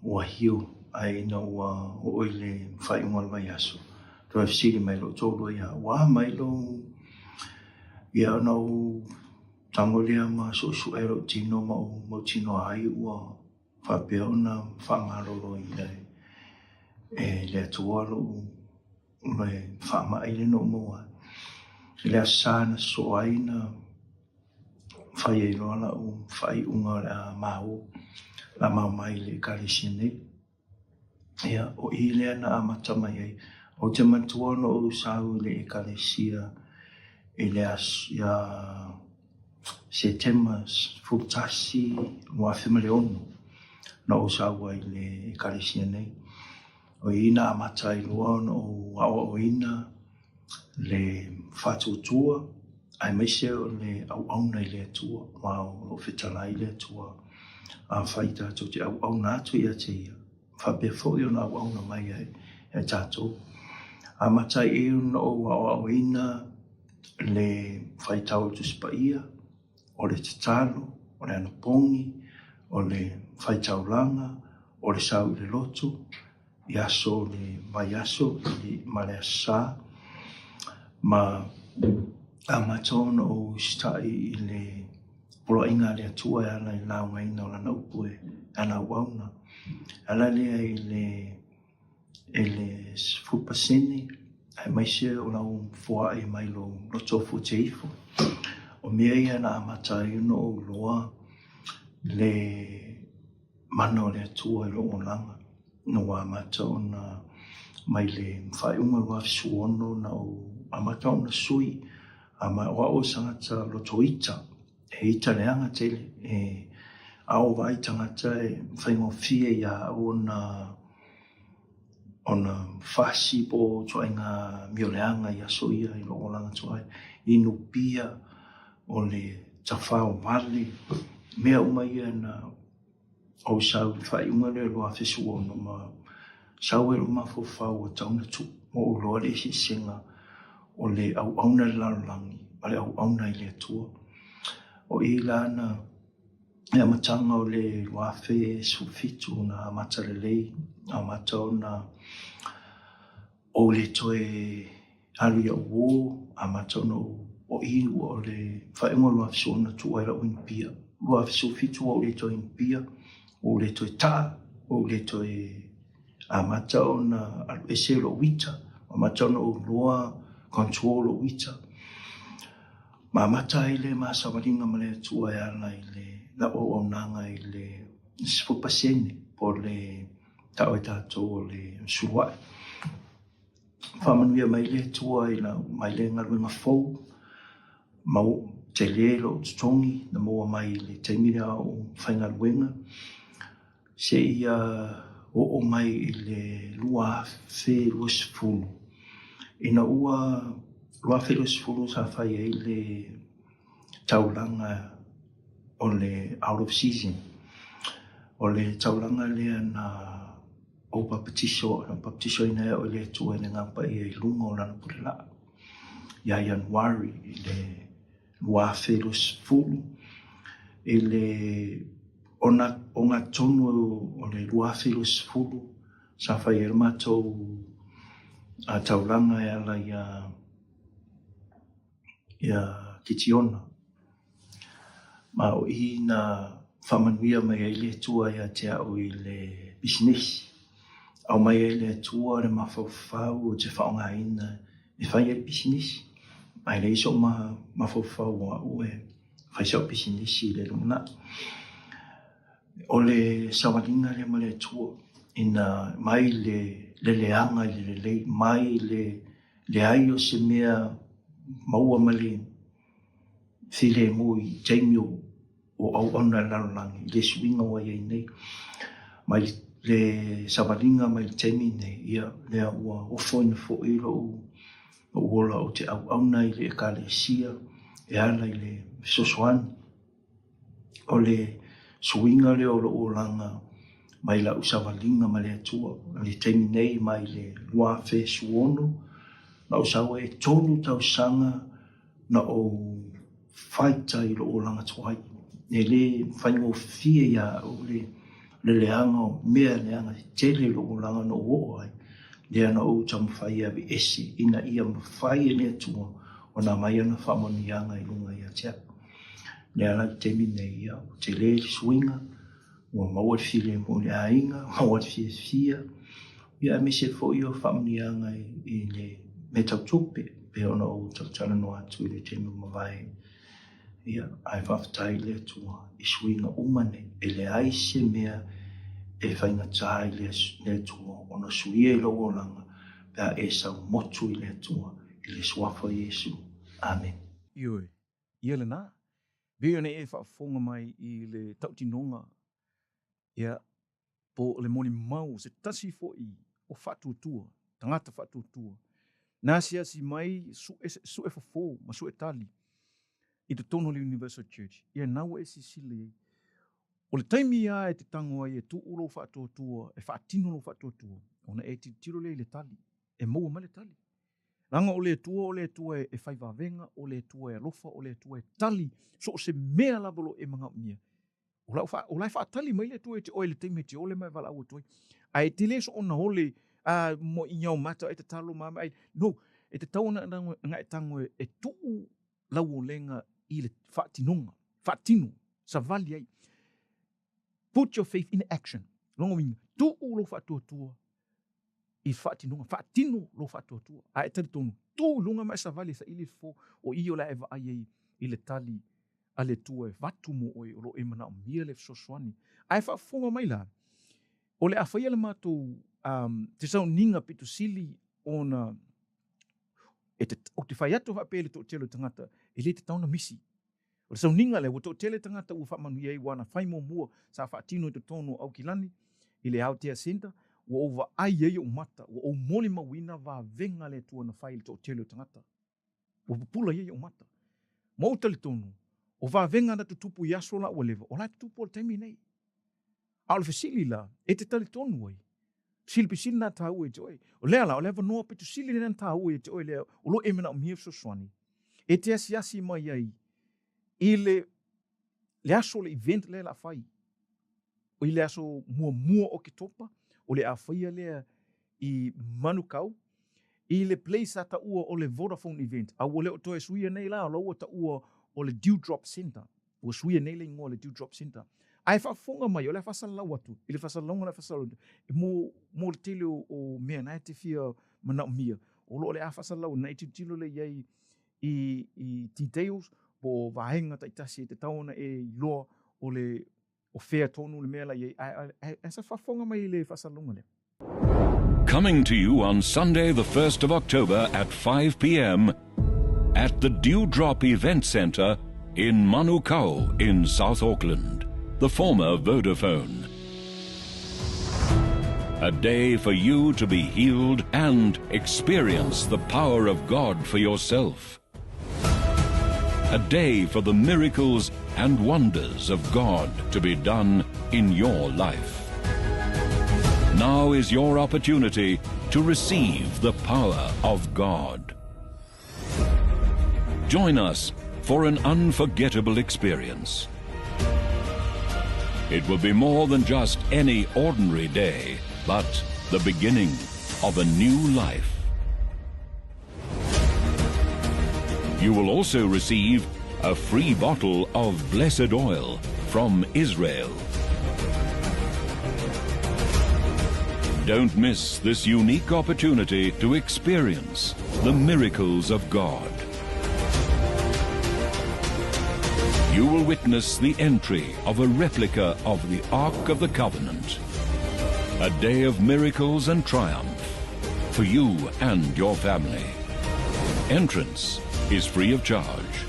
ua hiu ai na ua oile whaingal mai aso. Toi fsiri mai lo tōlo ia wa mai lo ia nau tango lea ma so ero tino mo tino ai ua whapea ona whangarolo i e lea tualo me whama aile no moa. Lea sana so aina whai e roala whai unga la mau la mau mai le karisine. Ia o i lea na amata mai ai. O te matuano o sau le e karisia e lea ia September futasi wa female ono na o sau ai le e karisia nei. O ina amata i roa o awa o ina le whatutua ai meise o le au auna i le atua wao o whetalai le atua a whaita to te au auna atu ia te ia whapea fo i ona au auna mai ai e tato a matai e una o awa o ina le whaitau tu spaia o le tatalo o le anapongi o le whaitau langa o le sau i le loto i aso le mai aso i ma le asa ma a matona o stai i le polo inga le atua e ana i lau ngai na o lana upue ana wauna ala lea i le fupasene ai maise o lau fua e mai lo loto fu te ifo o mea i ana amata i uno o loa le mana o le atua i lo o langa no wa amata ona mai le whai unga loa fisuono na o amata ona sui ama wa o sangata loto ita e ita leanga tele e ao vai tangata e whaingo fie ia ona fasi po toinga mioleanga ia soia i lo langa toai inu pia o le tawhao vale mea umai na o sau whai unga le loa fisuono ma sau e uma fofau o tauna tu o loa le si singa o le au auna lalangi o le au auna i le atua o i lana e amatanga o le wafe sufitu na amata le lei amata ona o le toe alu ia uo amata ona o i o le whaengo loa fisona tu aira o impia loa sufitu o le toe impia o le toe ta o le toe amata ona alu ese lo wita amata ona o loa control o wita ma mata i le masa maringa ma le atua e ana i le la o nanga i le sfupasene po le tau e tātou o le suruai whamanuia mai le atua i la mai le ngaruenga fau mau te lelo o tutongi na moa mai le teimira o whaingaruenga se ia o mai i le lua fe luasfulu ina ua lua fe luasfulu sa whai e le taulanga o le out of season o le taulanga lea na o papatiso ina o le tua ina ngapa i lunga o lana purela ia Januari i le lua fe luasfulu i le o ngā tonu o le lua fe luasfulu sa whai e matou a taulanga e ala ia kitiona ma o i na whamanuia mai e le tua ia te au i le business au mai e le tua le mawhawhau o te whaonga ina e whai e business mai le iso mawhawhau a ue whai sao business i le luna o le sawalinga le ma le tua ina mai le leanga i le lei mai le ai o se mea maua male file mui jaimio o au ona lalangi le swinga wa ia nei mai le sawalinga mai jaimi nei ia le ua o foina fo ilo o wola o te au auna i le ekalesia e ala i le sosoan o le swinga le o langa mai la usawalinga mai le atua le taimi nei mai le lua fe suono na o saua e tonu tausaga na o faita i loo langa tuai. Ne le faigofia ia o le leanga o mea leanga tele loo langa no o ai. Lea na o tamawhai ave ese ina ia mawhai e lea tua o na mai ana whamonianga i lunga ia tea. Lea la temi nei ia o te le swinga o maua file mo le ainga, maua fia. Ia me se fo i o whamonianga i le me tautupe pe ona o tautana no atu i le temi mawai. Ia ai whaftai lea tua i swinga umane e le aise mea e whainga tai le tua o na suia i logo langa pea e sau motu i le tua i le swafa Yesu. Amen. Ioi, ia le nā. Beo ne e whaafonga mai i le tautinonga ia po le moni mau se tasi fo i o whatuatua, tangata whatuatua. Nā si mai su e fafo, ma su e tali i te tono le Universal Church. Ia nau e si sile o le taimi ia e te tango ai e tu ulo whatuatua, e whaatino lo whatuatua. Ona e te tiro le tali, e moua ma le tali. Ranga o le tua e whaivavenga, o le tua e alofa, o le tua e tali, so se mea lavolo e mga umia. O lai whaatali mai le tua e te oe le teime te ole mai wala au toi. Ai te le so ona ole mo i nyau mata e te talo mama ai. No, e te tauna nga e tango e tuu lau o lenga i le whaatinonga, whaatino, sa vali ai. Put your faith in action. Longa winga, tuu lo whaatuatua, i whaatinonga, whaatino lo whaatuatua. A e tari tonu, tū lunga mai sa vali sa ili fo o i o la eva ai i le tali a le tua e watu mo oi o lo e mana o mia le fsoswani. A e whaafonga mai la, o le awhaia le mātou te sau ninga pitu sili ona o te whai atu whapele tō telo tangata e le te tauna misi. O le sau ninga le, o tō tele tangata ua whamanu iei wana whai mua sa whaatino i te tono au kilani i le Aotea Center, ua ova ai ei o mata, ua o moli mawina va venga le tua na whai le tō telo tangata. Ua pupula ei o mata. Mauta le tono, o va venga na tutupu i aso la ua lewa, o la tutupu o le taimi nei. A le fesili la, e te tali tonu ai. Sili pisili na tāu e te oi. O lea la, o lewa noa petu sili na tāu e te oi lea, o lo emena o mief so swani. E te asi mai ai, i le aso le event lea la whai. O i le aso mua o ke topa, o le a whaia lea i Manukau, i le place ata ua o le Vodafone event. A ua leo toe suia nei la, o la ua ta ua o le Dewdrop Center. Ua suia nei le ingoa le Dewdrop Center. Ai whaafonga mai, o le whasalau atu, i le whasalonga le whasalau atu, e mō le tele o mea na e te whia mana o mia. O lo le a whasalau, na e te tilo le iei i details, po vahenga ta i tasi e te taona e loa o le o whea tonu le mea la iei. Ai sa whaafonga mai le whasalonga le. Coming to you on Sunday the 1st of October at 5 p.m. at the Dewdrop Event Centre in Manukau in South Auckland, the former Vodafone. A day for you to be healed and experience the power of God for yourself. A day for the miracles and wonders of God to be done in your life. Now is your opportunity to receive the power of God. Join us for an unforgettable experience. It will be more than just any ordinary day, but the beginning of a new life. You will also receive a free bottle of blessed oil from Israel. Don't miss this unique opportunity to experience the miracles of God. You will witness the entry of a replica of the Ark of the Covenant. A day of miracles and triumph for you and your family. Entrance is free of charge.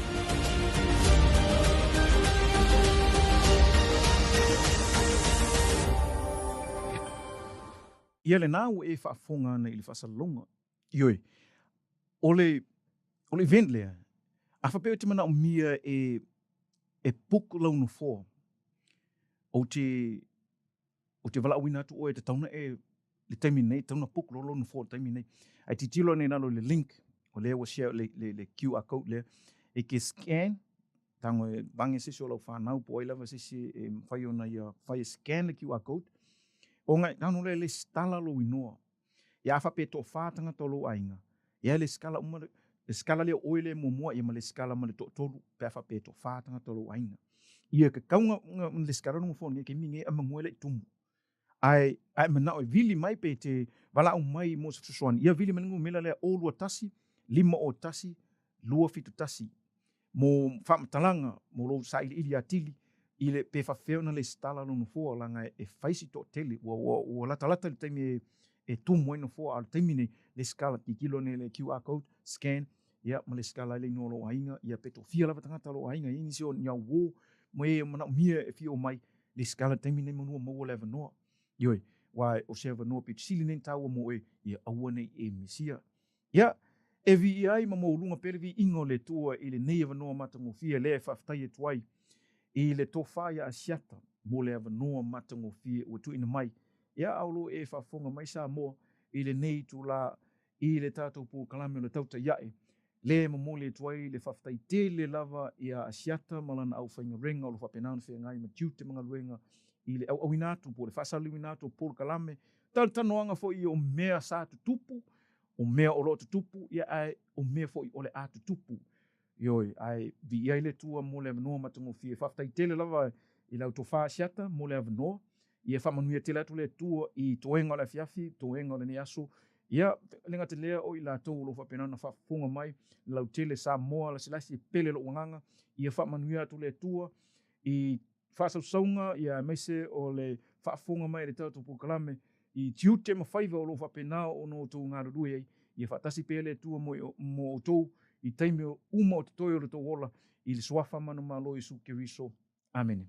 Ia le nāu e whaafonga ana i le whasalonga. Ioi, o le event lea, a whapeo te mana o mia e puku launu fō. O te wala awina atu o e te tauna e le taimi nei, tauna puku launu fō le taimi nei. Ai ti tilo nei nalo le link o le ua share le QR code le e ke scan tango e bange sisi o lau whanau po ai lava sisi e whai ona ia whai scan le QR code o ngai nanu le stala lo inoa ia whape to whātanga tolo ainga ia le skala umare le skala le oile mua ia ma le skala ma le tolu pe whape to whātanga tolo ainga ia ke kaunga le skala nungu fōni ke minge a manguele i tumu ai mana o vili mai pe te wala o mai mo susuan ia vili manungu mela le o lua tasi 5 o tasi 2 fitu tasi mo whamatalanga mo lo sa ili atili ile pe whawhewna le stala no fōa langa e whaisi to tele o lata le taimi e tumu ino fōa al taimi ne le skala ki kilo ne le QR code scan ia ma le skala le no lo ainga ia pe to fia lava tangata lo ainga ini si o nya wo mo e mana mia e fio mai le skala taimi ne mo mo le no Ioi, wai o se no pit sili nen tau mo e ia aua nei e misia. Ia, e vi ai ma mo lunga pere vi ingo le tua i le nei avanoa matangofia le whaftai e tuai i le tofa ia asiata mo le avanoa matangofia ua tu ina mai. Ia aulo e whafonga mai sa moa i le nei tu la i le tātou pō kalame o le TAUTAI A'E. Le mo le tuai le whaftai te le lava ia asiata malana au whainga renga o le whapenana whengai ma tiute mga luenga i le au inatu po le whasalu inatu po le kalame tanoanga fo i o mea sa tutupu o mea o lo tutupu ia ai o mea fo i o le a tutupu ioi ai vi ia le tua mo le avanoa matangofia whaftai tele lava i lau tofa asiata mo le avanoa ia whamanuia tele atu le tua i toenga o le fiafi toenga o le ne aso ia lenga te lea o i la tau lo whapenana whafonga mai lau tele sa moa la silasi pele lo wanganga ia whamanuia atu le tua i whasausaunga ia meise o le whaafonga mai le tātou pukalame i tiute ma whaiva o lo whapena o no tō ngā rurui ei ia whatasi pele tua mo o tō i teime o uma o te toi o le tō wola i le swafa manu malo i su keriso. Amen.